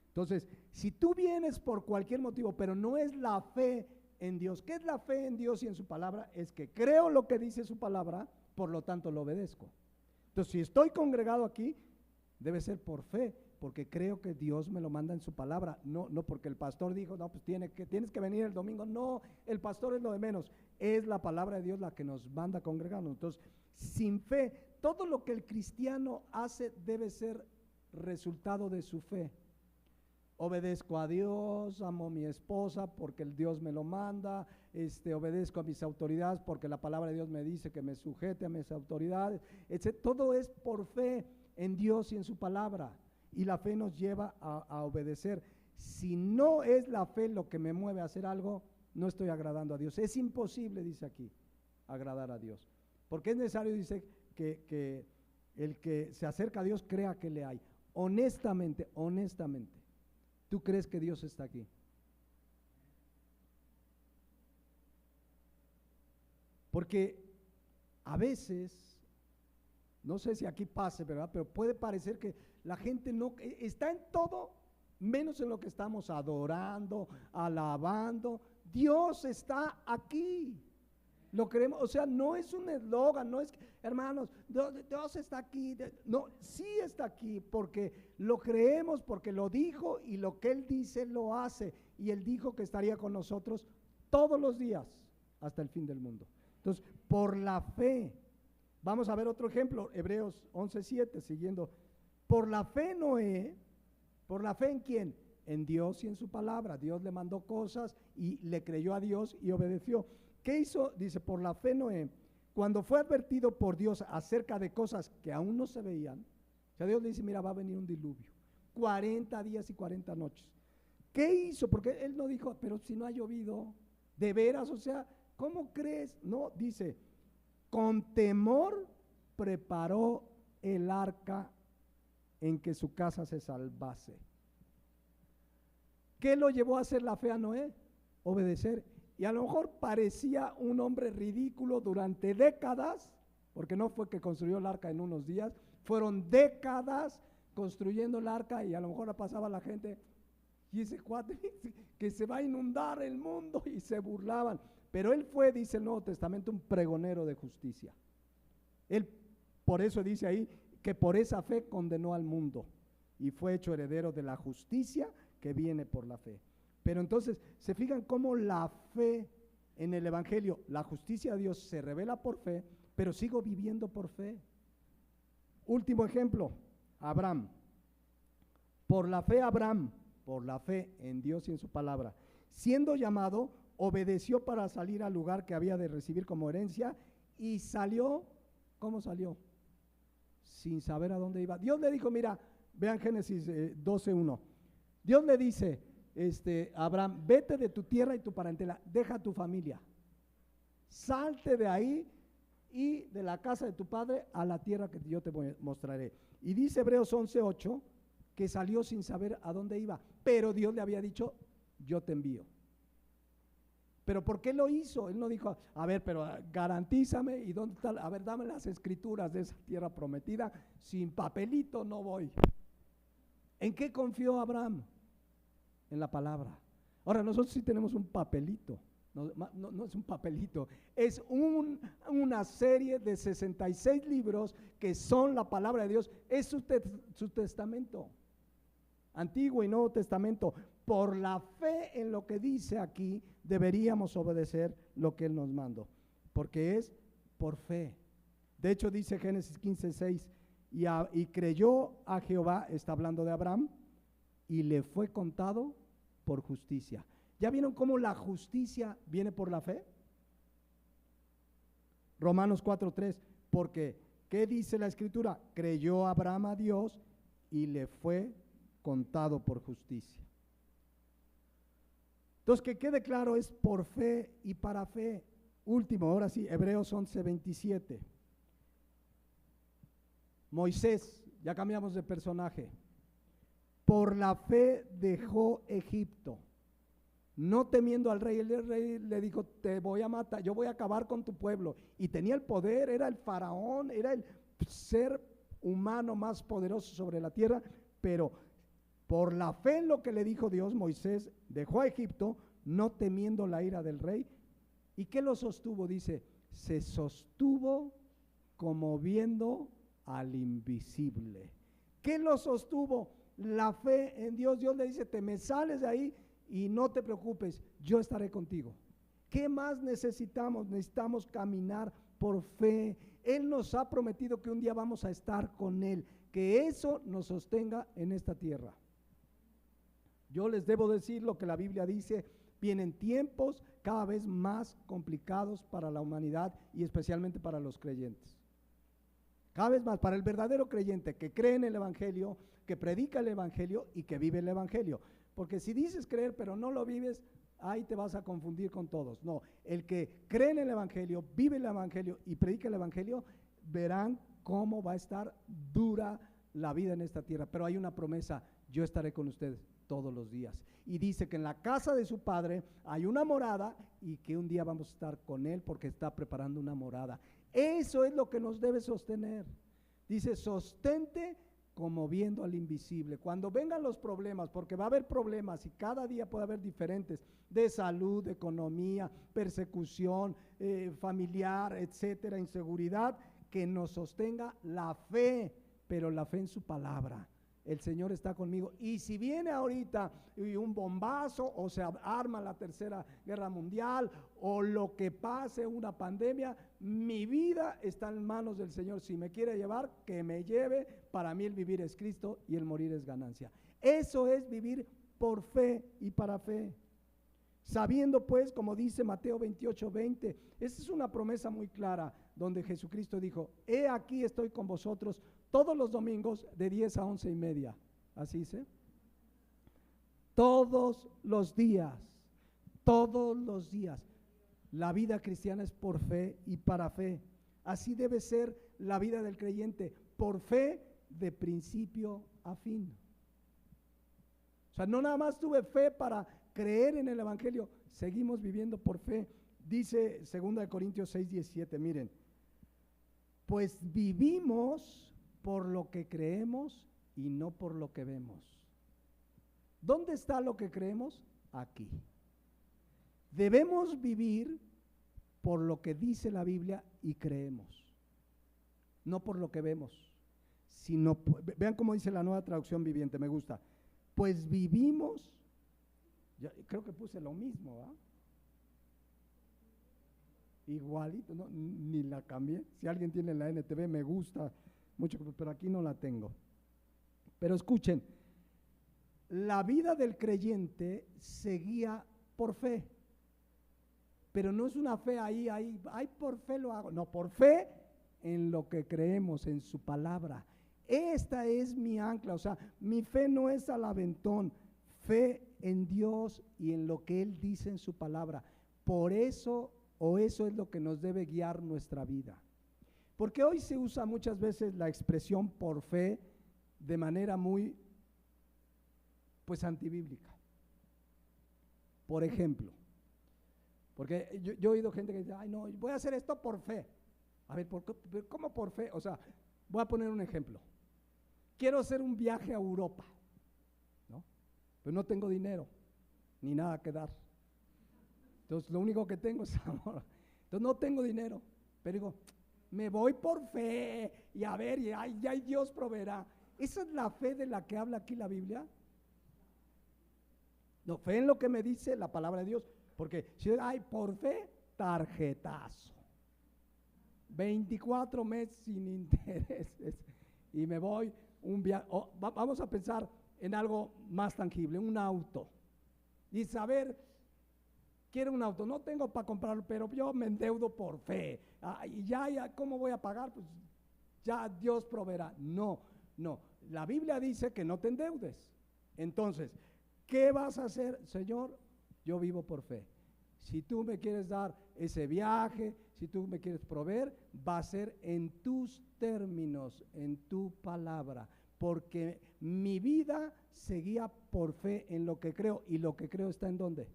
A: Entonces, si tú vienes por cualquier motivo, pero no es la fe en Dios, ¿qué es la fe en Dios y en su palabra? Es que creo lo que dice su palabra, por lo tanto lo obedezco. Entonces, si estoy congregado aquí, debe ser por fe, porque creo que Dios me lo manda en su palabra, no porque el pastor dijo, no, pues tienes que venir el domingo. No, el pastor es lo de menos, es la palabra de Dios la que nos manda a congregarnos. Entonces, sin fe, todo lo que el cristiano hace debe ser resultado de su fe. Obedezco a Dios, amo a mi esposa porque el Dios me lo manda, obedezco a mis autoridades porque la palabra de Dios me dice que me sujete a mis autoridades, etc. Todo es por fe en Dios y en su palabra, y la fe nos lleva a obedecer. Si no es la fe lo que me mueve a hacer algo, no estoy agradando a Dios. Es imposible, dice aquí, agradar a Dios, porque es necesario, dice, que el que se acerca a Dios crea que le hay. Honestamente, ¿tú crees que Dios está aquí? Porque a veces No sé si aquí pase, ¿verdad? Pero puede parecer que la gente no está en todo, menos en lo que estamos adorando, alabando. Dios está aquí. Lo creemos, o sea, no es un eslogan, no es, hermanos, Dios está aquí. No, sí está aquí porque lo creemos, porque lo dijo y lo que Él dice lo hace. Y Él dijo que estaría con nosotros todos los días hasta el fin del mundo. Entonces, por la fe, vamos a ver otro ejemplo, Hebreos 11:7, siguiendo. Por la fe Noé, ¿por la fe en quién? En Dios y en su palabra. Dios le mandó cosas y le creyó a Dios y obedeció. ¿Qué hizo? Dice, por la fe Noé, cuando fue advertido por Dios acerca de cosas que aún no se veían, o sea, Dios le dice, mira, va a venir un diluvio, 40 días y 40 noches. ¿Qué hizo? Porque Él no dijo, pero si no ha llovido, de veras, o sea, ¿cómo crees? No, dice, con temor preparó el arca en que su casa se salvase. ¿Qué lo llevó a hacer la fe a Noé? Obedecer. Y a lo mejor parecía un hombre ridículo durante décadas, porque no fue que construyó el arca en unos días, fueron décadas construyendo el arca y a lo mejor pasaba la gente y ese cuate que se va a inundar el mundo y se burlaban. Pero él fue, dice el Nuevo Testamento, un pregonero de justicia. Él, por eso dice ahí, que por esa fe condenó al mundo y fue hecho heredero de la justicia que viene por la fe. Pero entonces, se fijan cómo la fe en el Evangelio, la justicia de Dios se revela por fe, pero sigo viviendo por fe. Último ejemplo, Abraham. Por la fe Abraham, por la fe en Dios y en su palabra, siendo llamado, obedeció para salir al lugar que había de recibir como herencia y salió, ¿cómo salió? Sin saber a dónde iba. Dios le dijo, mira, vean Génesis 12:1. Dios le dice, Abraham, vete de tu tierra y tu parentela, deja tu familia, salte de ahí y de la casa de tu padre a la tierra que yo te mostraré. Y dice Hebreos 11:8 que salió sin saber a dónde iba, pero Dios le había dicho, yo te envío. Pero ¿por qué lo hizo? Él no dijo, a ver, pero garantízame, ¿y dónde está? A ver, dame las escrituras de esa tierra prometida, sin papelito no voy. ¿En qué confió Abraham? En la palabra. Ahora, nosotros sí tenemos un papelito, no es un papelito, es una serie de 66 libros que son la palabra de Dios, es su testamento, Antiguo y Nuevo Testamento. Por la fe en lo que dice aquí, deberíamos obedecer lo que Él nos mandó, porque es por fe. De hecho, dice Génesis 15:6, y creyó a Jehová, está hablando de Abraham, y le fue contado por justicia. ¿Ya vieron cómo la justicia viene por la fe? Romanos 4:3, porque, ¿qué dice la Escritura? Creyó Abraham a Dios y le fue contado por justicia. Entonces, que quede claro, es por fe y para fe. Último, ahora sí, Hebreos 11:27. Moisés, ya cambiamos de personaje. Por la fe dejó Egipto, no temiendo al rey. El rey le dijo, te voy a matar, yo voy a acabar con tu pueblo. Y tenía el poder, era el faraón, era el ser humano más poderoso sobre la tierra, pero por la fe en lo que le dijo Dios, Moisés dejó a Egipto, no temiendo la ira del rey. ¿Y qué lo sostuvo? Dice, se sostuvo como viendo al invisible. ¿Qué lo sostuvo? La fe en Dios. Dios le dice, te me sales de ahí y no te preocupes, yo estaré contigo. ¿Qué más necesitamos? Necesitamos caminar por fe. Él nos ha prometido que un día vamos a estar con Él, que eso nos sostenga en esta tierra. Yo les debo decir lo que la Biblia dice, vienen tiempos cada vez más complicados para la humanidad y especialmente para los creyentes. Cada vez más, para el verdadero creyente que cree en el Evangelio, que predica el Evangelio y que vive el Evangelio. Porque si dices creer pero no lo vives, ahí te vas a confundir con todos. No, el que cree en el Evangelio, vive el Evangelio y predica el Evangelio, verán cómo va a estar dura la vida en esta tierra. Pero hay una promesa, yo estaré con ustedes todos los días. Y dice que en la casa de su padre hay una morada y que un día vamos a estar con él porque está preparando una morada. Eso es lo que nos debe sostener. Dice, sostente como viendo al invisible. Cuando vengan los problemas, porque va a haber problemas y cada día puede haber diferentes, de salud, de economía, persecución familiar, etcétera, inseguridad, que nos sostenga la fe, pero la fe en su palabra. El Señor está conmigo. Y si viene ahorita un bombazo, o se arma la tercera guerra mundial, o lo que pase, una pandemia, mi vida está en manos del Señor. Si me quiere llevar, que me lleve. Para mí el vivir es Cristo y el morir es ganancia. Eso es vivir por fe y para fe. Sabiendo pues, como dice Mateo 28:20, esa es una promesa muy clara, donde Jesucristo dijo, he aquí estoy con vosotros todos los domingos de 10 a 11:30. Así dice. Todos los días, todos los días. La vida cristiana es por fe y para fe. Así debe ser la vida del creyente, por fe de principio a fin. O sea, no nada más tuve fe para creer en el Evangelio, seguimos viviendo por fe. Dice 2 Corintios 6:17, miren, pues vivimos por lo que creemos y no por lo que vemos. ¿Dónde está lo que creemos? Aquí. Debemos vivir por lo que dice la Biblia y creemos, no por lo que vemos, sino, vean cómo dice la Nueva Traducción Viviente, me gusta, pues vivimos, creo que puse lo mismo, ¿verdad? Igualito, no, ni la cambié. Si alguien tiene la NTV me gusta mucho, pero aquí no la tengo. Pero escuchen, la vida del creyente se guía por fe, pero no es una fe ahí, por fe lo hago, no, por fe en lo que creemos, en su palabra. Esta es mi ancla, o sea, mi fe no es al aventón, fe en Dios y en lo que Él dice en su palabra. Por eso, o eso es lo que nos debe guiar nuestra vida. Porque hoy se usa muchas veces la expresión por fe de manera muy, pues, antibíblica. Por ejemplo, porque yo he oído gente que dice, ay no, voy a hacer esto por fe. A ver, ¿cómo por fe? O sea, voy a poner un ejemplo. Quiero hacer un viaje a Europa, ¿no? Pero no tengo dinero, ni nada que dar. Entonces, lo único que tengo es amor. Entonces, no tengo dinero, pero digo, me voy por fe, y a ver, y ay, Dios proveerá. ¿Esa es la fe de la que habla aquí la Biblia? No, fe en lo que me dice la palabra de Dios, porque si hay por fe, tarjetazo. 24 meses sin intereses, y me voy un viaje. Vamos a pensar en algo más tangible, un auto. Y saber, quiero un auto, no tengo para comprarlo, pero yo me endeudo por fe. Y ya, ¿cómo voy a pagar? Pues ya Dios proveerá. No, la Biblia dice que no te endeudes. Entonces, ¿qué vas a hacer? Señor, yo vivo por fe. Si tú me quieres dar ese viaje, si tú me quieres proveer, va a ser en tus términos, en tu palabra, porque mi vida se guía por fe en lo que creo, y lo que creo está ¿en dónde?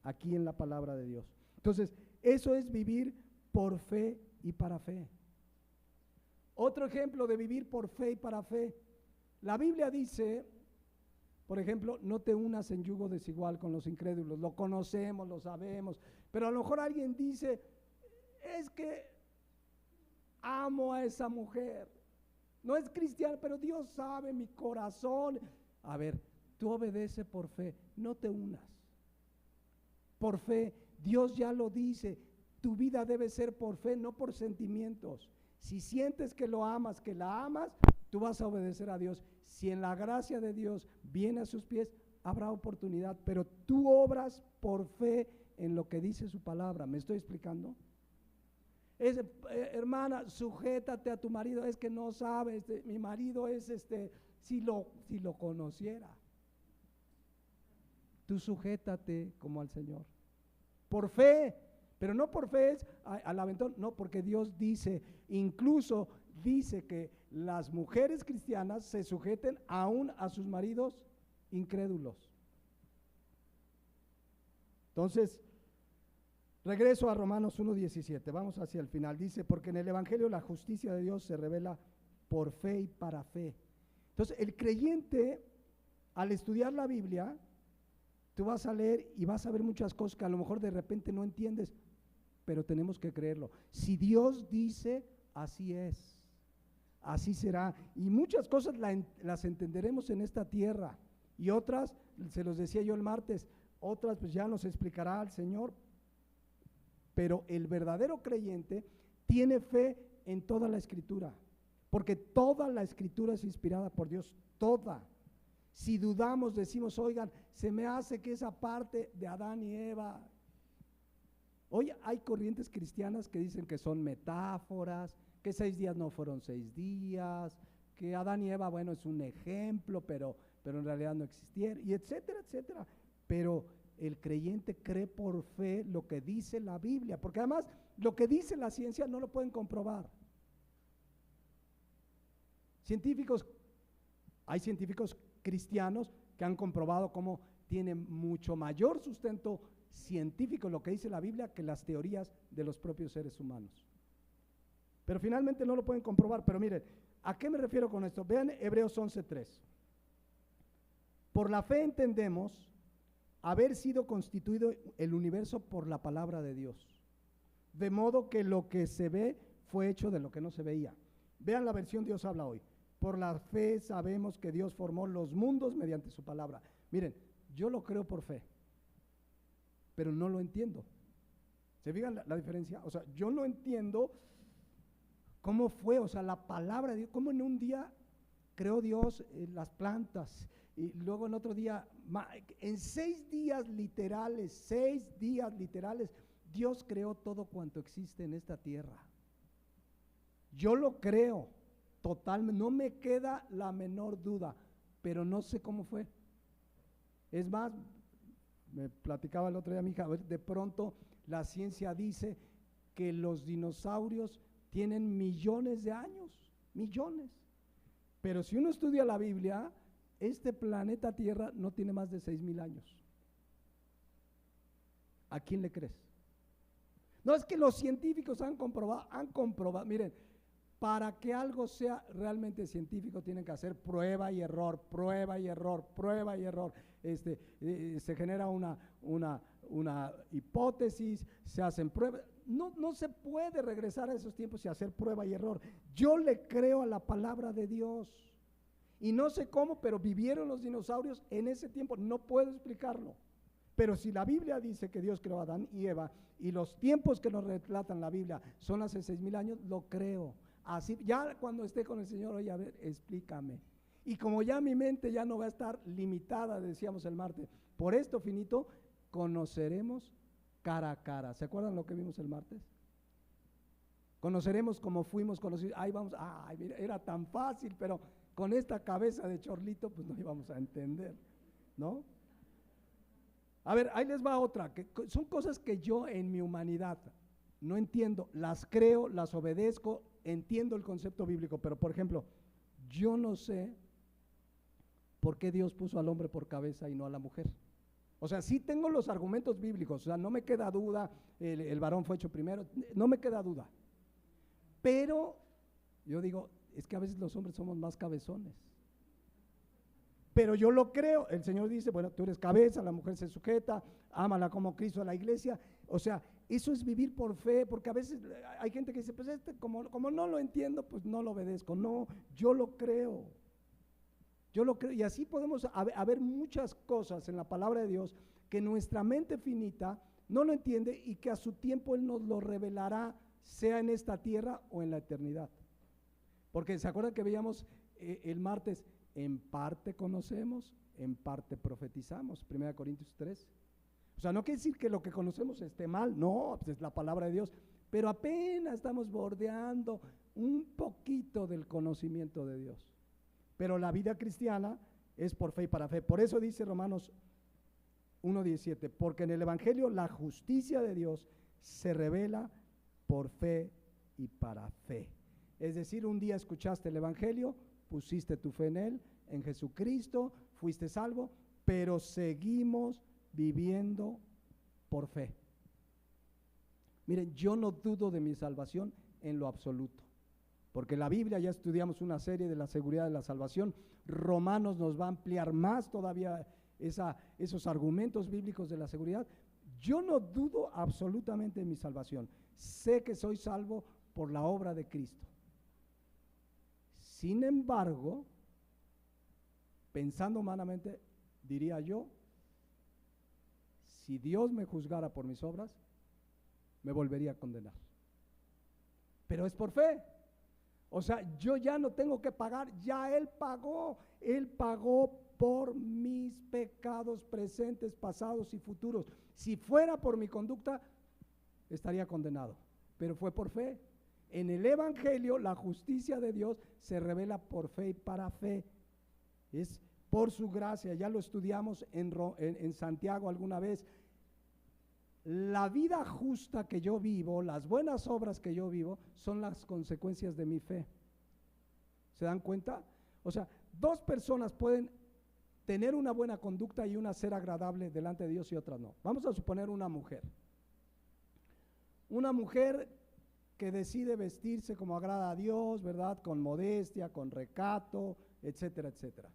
A: Aquí en la palabra de Dios. Entonces, eso es vivir por fe y para fe. Otro ejemplo de vivir por fe y para fe, la Biblia dice, por ejemplo, no te unas en yugo desigual con los incrédulos. Lo conocemos, lo sabemos, pero a lo mejor alguien dice, es que amo a esa mujer, no es cristiana, pero Dios sabe mi corazón. A ver, tú obedece por fe, no te unas. Por fe, Dios ya lo dice, tu vida debe ser por fe, no por sentimientos. Si sientes que lo amas, que la amas, tú vas a obedecer a Dios. Si en la gracia de Dios viene a sus pies, habrá oportunidad, pero tú obras por fe en lo que dice su palabra. ¿Me estoy explicando? Hermana, sujétate a tu marido, es que no sabes, mi marido es si lo conociera. Tú sujétate como al Señor. Por fe, pero no por fe es al aventón, no, porque Dios dice, incluso dice que las mujeres cristianas se sujeten aún a sus maridos incrédulos. Entonces, regreso a Romanos 1:17, vamos hacia el final. Dice, porque en el Evangelio la justicia de Dios se revela por fe y para fe. Entonces, el creyente, al estudiar la Biblia, tú vas a leer y vas a ver muchas cosas que a lo mejor de repente no entiendes, pero tenemos que creerlo. Si Dios dice, así es, así será. Y muchas cosas las entenderemos en esta tierra, y otras, se los decía yo el martes, otras pues ya nos explicará el Señor. Pero el verdadero creyente tiene fe en toda la Escritura, porque toda la Escritura es inspirada por Dios, toda. Si dudamos, decimos, oigan, se me hace que esa parte de Adán y Eva. Hoy hay corrientes cristianas que dicen que son metáforas, que 6 días no fueron 6 días, que Adán y Eva, bueno, es un ejemplo, pero en realidad no existieron, y etcétera, etcétera. Pero el creyente cree por fe lo que dice la Biblia, porque además lo que dice la ciencia no lo pueden comprobar. Hay científicos cristianos que han comprobado cómo tiene mucho mayor sustento científico lo que dice la Biblia que las teorías de los propios seres humanos. Pero finalmente no lo pueden comprobar. Pero miren, ¿a qué me refiero con esto? Vean Hebreos 11:3. Por la fe entendemos haber sido constituido el universo por la palabra de Dios, de modo que lo que se ve fue hecho de lo que no se veía. Vean la versión Dios habla hoy. Por la fe sabemos que Dios formó los mundos mediante su palabra. Miren, yo lo creo por fe, pero no lo entiendo. ¿Se fijan la diferencia? O sea, yo no entiendo cómo fue, o sea, la palabra de Dios, cómo en un día creó Dios las plantas, y luego en otro día, en 6 días literales, 6 días literales, Dios creó todo cuanto existe en esta tierra. Yo lo creo totalmente, no me queda la menor duda, pero no sé cómo fue. Es más, me platicaba el otro día mi hija, de pronto la ciencia dice que los dinosaurios tienen millones de años, millones. Pero si uno estudia la Biblia, este planeta Tierra no tiene más de 6,000 años. ¿A quién le crees? No, es que los científicos han comprobado, miren, para que algo sea realmente científico tienen que hacer prueba y error, prueba y error, prueba y error. Se genera una hipótesis, se hacen pruebas. No se puede regresar a esos tiempos y hacer prueba y error. Yo le creo a la palabra de Dios. Y no sé cómo, pero vivieron los dinosaurios en ese tiempo. No puedo explicarlo. Pero si la Biblia dice que Dios creó a Adán y Eva, y los tiempos que nos relatan la Biblia son hace 6,000 años, lo creo. Así, ya cuando esté con el Señor, oye, a ver, explícame. Y como ya mi mente ya no va a estar limitada, decíamos el martes, por esto finito, conoceremos cara a cara. ¿Se acuerdan lo que vimos el martes? Conoceremos como fuimos conocidos. Ahí vamos, ay, mira, era tan fácil, pero con esta cabeza de chorlito, pues no íbamos a entender, ¿no? A ver, ahí les va otra, que son cosas que yo en mi humanidad no entiendo, las creo, las obedezco, entiendo el concepto bíblico, pero por ejemplo, yo no sé por qué Dios puso al hombre por cabeza y no a la mujer. O sea, sí tengo los argumentos bíblicos, o sea, no me queda duda, el varón fue hecho primero, no me queda duda. Pero yo digo, es que a veces los hombres somos más cabezones. Pero yo lo creo, el Señor dice, bueno, tú eres cabeza, la mujer se sujeta, ámala como Cristo a la iglesia. O sea, eso es vivir por fe, porque a veces hay gente que dice, pues como no lo entiendo, pues no lo obedezco. No, yo lo creo. Yo lo creo, y así podemos haber muchas cosas en la palabra de Dios que nuestra mente finita no lo entiende y que a su tiempo Él nos lo revelará, sea en esta tierra o en la eternidad. Porque se acuerdan que veíamos el martes, en parte conocemos, en parte profetizamos, 1 Corintios 3. O sea, no quiere decir que lo que conocemos esté mal, no, pues es la palabra de Dios, pero apenas estamos bordeando un poquito del conocimiento de Dios. Pero la vida cristiana es por fe y para fe. Por eso dice Romanos 1:17, porque en el Evangelio la justicia de Dios se revela por fe y para fe. Es decir, un día escuchaste el Evangelio, pusiste tu fe en Él, en Jesucristo, fuiste salvo, pero seguimos viviendo por fe. Miren, yo no dudo de mi salvación en lo absoluto, porque la Biblia, ya estudiamos una serie de la seguridad de la salvación. Romanos nos va a ampliar más todavía esos argumentos bíblicos de la seguridad. Yo no dudo absolutamente de mi salvación. Sé que soy salvo por la obra de Cristo. Sin embargo, pensando humanamente, diría yo, si Dios me juzgara por mis obras, me volvería a condenar. Pero es por fe. O sea, yo ya no tengo que pagar, ya Él pagó por mis pecados presentes, pasados y futuros. Si fuera por mi conducta, estaría condenado, pero fue por fe. En el Evangelio, la justicia de Dios se revela por fe y para fe. Es por su gracia, ya lo estudiamos en Santiago alguna vez. La vida justa que yo vivo, las buenas obras que yo vivo, son las consecuencias de mi fe. ¿Se dan cuenta? O sea, dos personas pueden tener una buena conducta y una ser agradable delante de Dios y otra no. Vamos a suponer una mujer. Una mujer que decide vestirse como agrada a Dios, ¿verdad? Con modestia, con recato, etcétera, etcétera.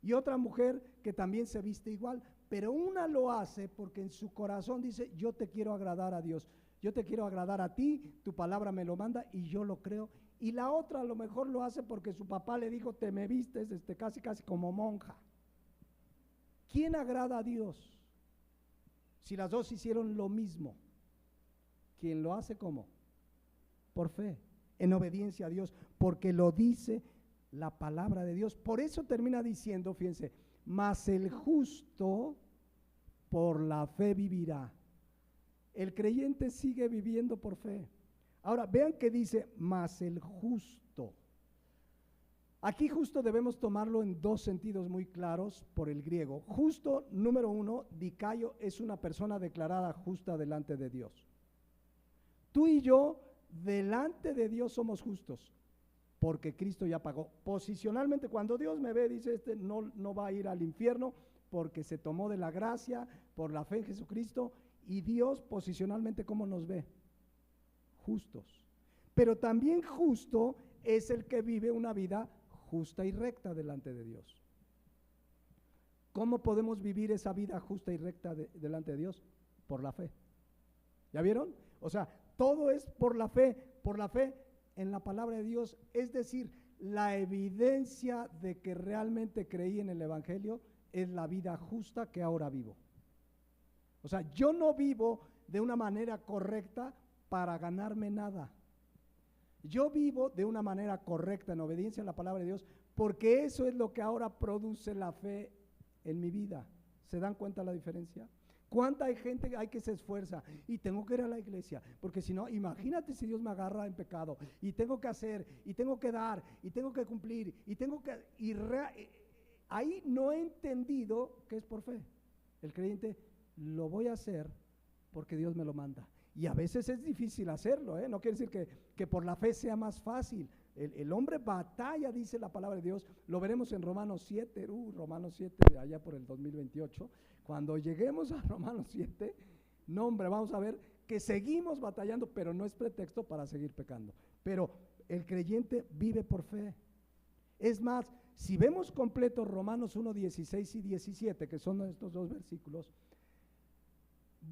A: Y otra mujer que también se viste igual, pero una lo hace porque en su corazón dice, yo te quiero agradar a Dios, yo te quiero agradar a ti, tu palabra me lo manda y yo lo creo. Y la otra a lo mejor lo hace porque su papá le dijo, te me vistes casi como monja. ¿Quién agrada a Dios? Si las dos hicieron lo mismo. ¿Quién lo hace cómo? Por fe, en obediencia a Dios, porque lo dice la palabra de Dios. Por eso termina diciendo, fíjense, mas el justo por la fe vivirá. El creyente sigue viviendo por fe. Ahora, vean que dice, mas el justo. Aquí justo debemos tomarlo en dos sentidos muy claros por el griego. Justo, número uno, dikaio, es una persona declarada justa delante de Dios. Tú y yo, delante de Dios somos justos, porque Cristo ya pagó. Posicionalmente, cuando Dios me ve, dice, no va a ir al infierno, porque se tomó de la gracia, por la fe en Jesucristo, y Dios posicionalmente, ¿cómo nos ve? Justos. Pero también justo es el que vive una vida justa y recta delante de Dios. ¿Cómo podemos vivir esa vida justa y recta delante de Dios? Por la fe. ¿Ya vieron? O sea, todo es por la fe en la palabra de Dios, es decir, la evidencia de que realmente creí en el Evangelio es la vida justa que ahora vivo. O sea, yo no vivo de una manera correcta para ganarme nada. Yo vivo de una manera correcta en obediencia a la palabra de Dios, porque eso es lo que ahora produce la fe en mi vida. ¿Se dan cuenta la diferencia? ¿Cuánta gente hay que se esfuerza? Y tengo que ir a la iglesia, porque si no, imagínate si Dios me agarra en pecado, y tengo que hacer, y tengo que dar, y tengo que cumplir, y tengo que... ahí no he entendido que es por fe. El creyente, lo voy a hacer porque Dios me lo manda. Y a veces es difícil hacerlo, ¿eh? No quiere decir que por la fe sea más fácil. El hombre batalla, dice la palabra de Dios. Lo veremos en Romanos 7, Romanos 7, allá por el 2028. Cuando lleguemos a Romanos 7, no, hombre, vamos a ver que seguimos batallando, pero no es pretexto para seguir pecando. Pero el creyente vive por fe. Es más, si vemos completo Romanos 1, 16 y 17, que son estos dos versículos,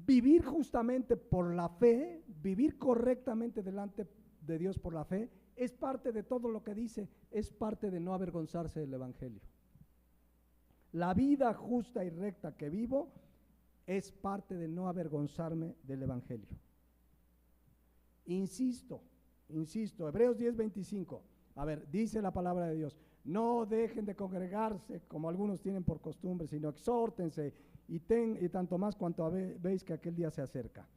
A: vivir justamente por la fe, vivir correctamente delante de Dios por la fe, es parte de todo lo que dice, es parte de no avergonzarse del Evangelio. La vida justa y recta que vivo es parte de no avergonzarme del Evangelio. Insisto, Hebreos 10:25, a ver, dice la palabra de Dios, no dejen de congregarse como algunos tienen por costumbre, sino exhórtense y tanto más cuanto veis que aquel día se acerca.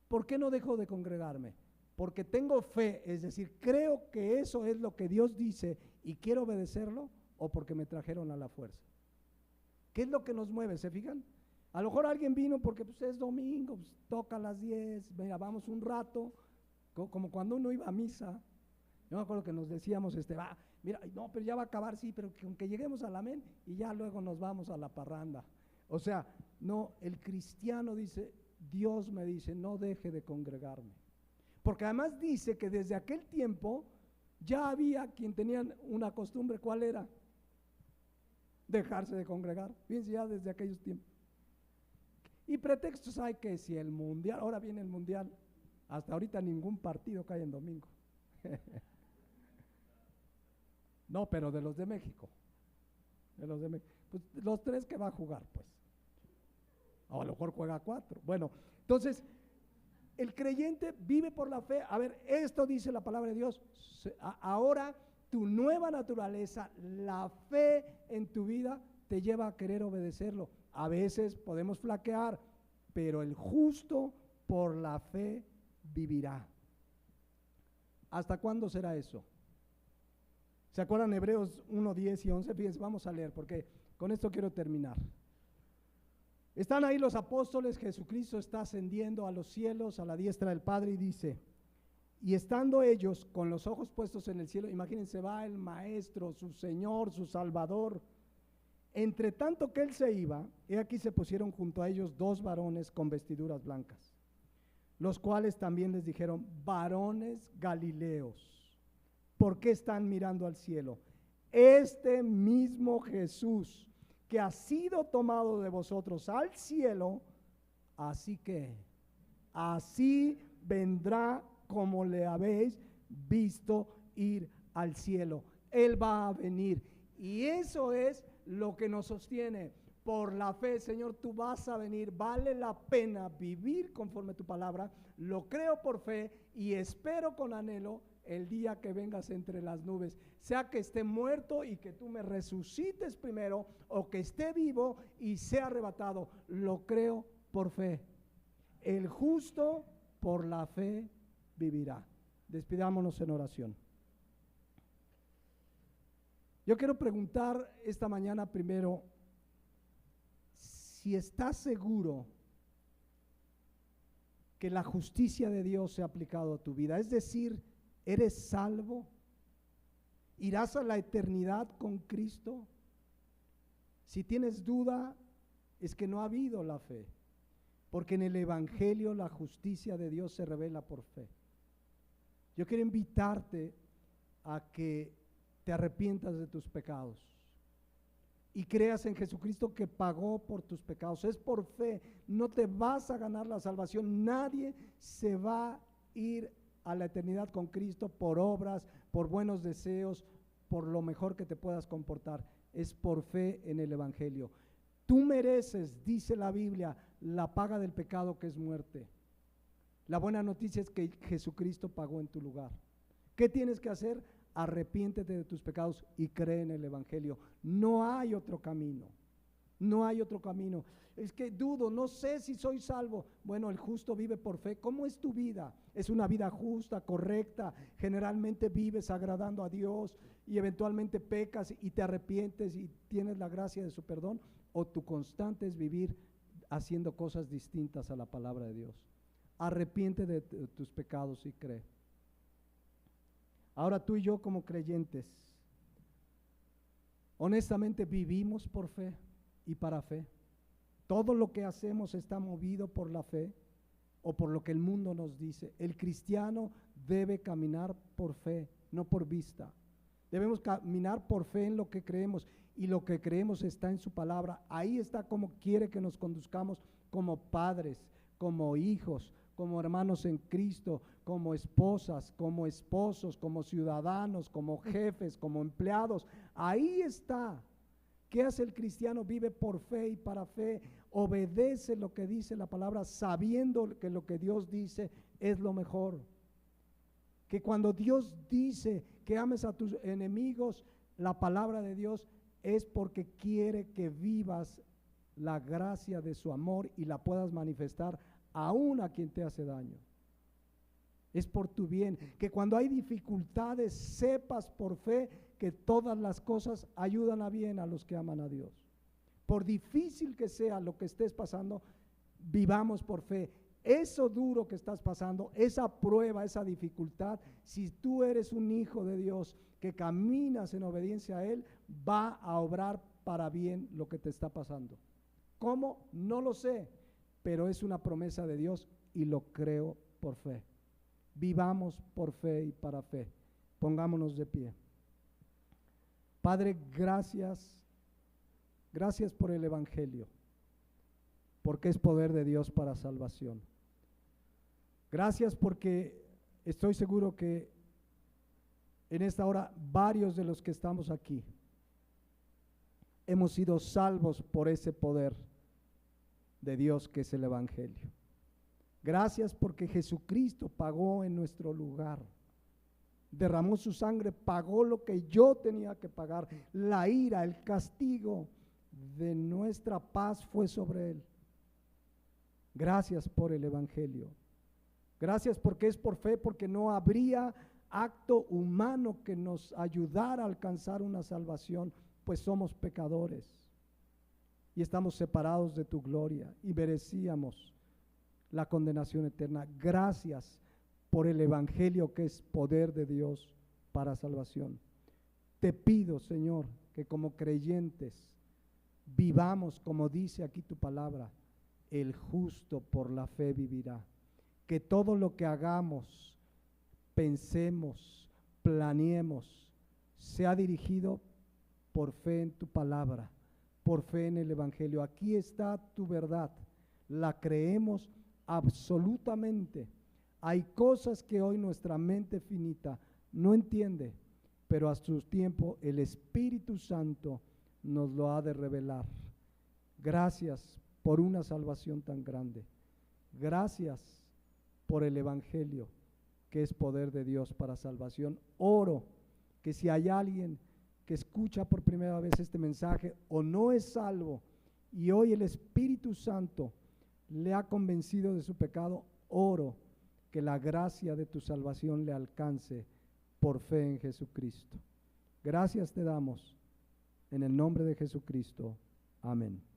A: ¿Por qué no dejo de congregarme? Porque tengo fe, es decir, creo que eso es lo que Dios dice y quiero obedecerlo, o porque me trajeron a la fuerza. ¿Qué es lo que nos mueve? ¿Se fijan? A lo mejor alguien vino porque pues, es domingo, pues, toca a las 10, mira, vamos un rato, como cuando uno iba a misa. Yo me acuerdo que nos decíamos, mira, no, pero ya va a acabar, sí, pero aunque lleguemos al amén y ya luego nos vamos a la parranda. O sea, no, el cristiano dice, Dios me dice, no deje de congregarme. Porque además dice que desde aquel tiempo ya había quien tenían una costumbre. ¿Cuál era? Dejarse de congregar. Fíjense, ya desde aquellos tiempos. Y pretextos hay, que si el mundial, ahora viene el mundial, hasta ahorita ningún partido cae en domingo. No, pero de los de México. De los de México. Pues los 3 que va a jugar, pues. O a lo mejor juega 4. Bueno, entonces, el creyente vive por la fe. A ver, esto dice la palabra de Dios. Ahora tu nueva naturaleza, la fe en tu vida, te lleva a querer obedecerlo. A veces podemos flaquear, pero el justo por la fe vivirá. ¿Hasta cuándo será eso? ¿Se acuerdan Hebreos 1, 10 y 11? Fíjense, vamos a leer, porque con esto quiero terminar. Están ahí los apóstoles, Jesucristo está ascendiendo a los cielos, a la diestra del Padre, y dice, y estando ellos con los ojos puestos en el cielo, imagínense, va el Maestro, su Señor, su Salvador. Entre tanto que él se iba, he aquí se pusieron junto a ellos 2 varones con vestiduras blancas, los cuales también les dijeron, varones galileos, ¿por qué están mirando al cielo? Este mismo Jesús que ha sido tomado de vosotros al cielo, así vendrá como le habéis visto ir al cielo. Él va a venir, y eso es lo que nos sostiene. Por la fe, Señor, tú vas a venir, vale la pena vivir conforme tu palabra, lo creo por fe y espero con anhelo el día que vengas entre las nubes, sea que esté muerto y que tú me resucites primero, o que esté vivo y sea arrebatado. Lo creo por fe. El justo por la fe vivirá. Despidámonos en oración. Yo quiero preguntar esta mañana primero, si estás seguro que la justicia de Dios se ha aplicado a tu vida, es decir, ¿eres salvo? ¿Irás a la eternidad con Cristo? Si tienes duda, es que no ha habido la fe, porque en el Evangelio la justicia de Dios se revela por fe. Yo quiero invitarte a que te arrepientas de tus pecados y creas en Jesucristo que pagó por tus pecados. Es por fe, no te vas a ganar la salvación. Nadie se va a ir a la eternidad con Cristo por obras, por buenos deseos, por lo mejor que te puedas comportar. Es por fe en el Evangelio. Tú mereces, dice la Biblia, la paga del pecado, que es muerte. La buena noticia es que Jesucristo pagó en tu lugar. ¿Qué tienes que hacer? Arrepiéntete de tus pecados y cree en el Evangelio. No hay otro camino. No hay otro camino. Es que dudo, no sé si soy salvo. Bueno, el justo vive por fe. ¿Cómo es tu vida? ¿Es una vida justa, correcta? Generalmente vives agradando a Dios y eventualmente pecas y te arrepientes y tienes la gracia de su perdón. ¿O tu constante es vivir haciendo cosas distintas a la palabra de Dios? Arrepiente de tus pecados y cree. Ahora tú y yo como creyentes, honestamente vivimos por fe y para fe. Todo lo que hacemos está movido por la fe o por lo que el mundo nos dice. El cristiano debe caminar por fe, no por vista. Debemos caminar por fe en lo que creemos, y lo que creemos está en su palabra. Ahí está cómo quiere que nos conduzcamos como padres, como hijos, como hermanos en Cristo, como esposas, como esposos, como ciudadanos, como jefes, como empleados. Ahí está. ¿Qué hace el cristiano? Vive por fe y para fe, obedece lo que dice la palabra, sabiendo que lo que Dios dice es lo mejor. Que cuando Dios dice que ames a tus enemigos, la palabra de Dios es porque quiere que vivas la gracia de su amor y la puedas manifestar aún a quien te hace daño. Es por tu bien. Que cuando hay dificultades sepas por fe que todas las cosas ayudan a bien a los que aman a Dios. Por difícil que sea lo que estés pasando, vivamos por fe. Eso duro que estás pasando, esa prueba, esa dificultad, si tú eres un hijo de Dios que caminas en obediencia a Él, va a obrar para bien lo que te está pasando. ¿Cómo? No lo sé, pero es una promesa de Dios y lo creo por fe. Vivamos por fe y para fe. Pongámonos de pie. Padre, gracias. Gracias por el Evangelio, porque es poder de Dios para salvación. Gracias porque estoy seguro que en esta hora varios de los que estamos aquí hemos sido salvos por ese poder de Dios que es el Evangelio. Gracias porque Jesucristo pagó en nuestro lugar, derramó su sangre, pagó lo que yo tenía que pagar, la ira, el castigo de nuestra paz fue sobre él. Gracias por el Evangelio. Gracias porque es por fe, porque no habría acto humano que nos ayudara a alcanzar una salvación, pues somos pecadores y estamos separados de tu gloria y merecíamos la condenación eterna. Gracias por el Evangelio que es poder de Dios para salvación. Te pido, Señor, que como creyentes vivamos como dice aquí tu palabra, el justo por la fe vivirá. Que todo lo que hagamos, pensemos, planeemos, sea dirigido por fe en tu palabra, por fe en el Evangelio. Aquí está tu verdad, la creemos absolutamente. Hay cosas que hoy nuestra mente finita no entiende, pero a su tiempo el Espíritu Santo nos lo ha de revelar. Gracias por una salvación tan grande. Gracias por el Evangelio que es poder de Dios para salvación. Oro que si hay alguien que escucha por primera vez este mensaje o no es salvo y hoy el Espíritu Santo le ha convencido de su pecado, oro que la gracia de tu salvación le alcance por fe en Jesucristo. Gracias te damos en el nombre de Jesucristo. Amén.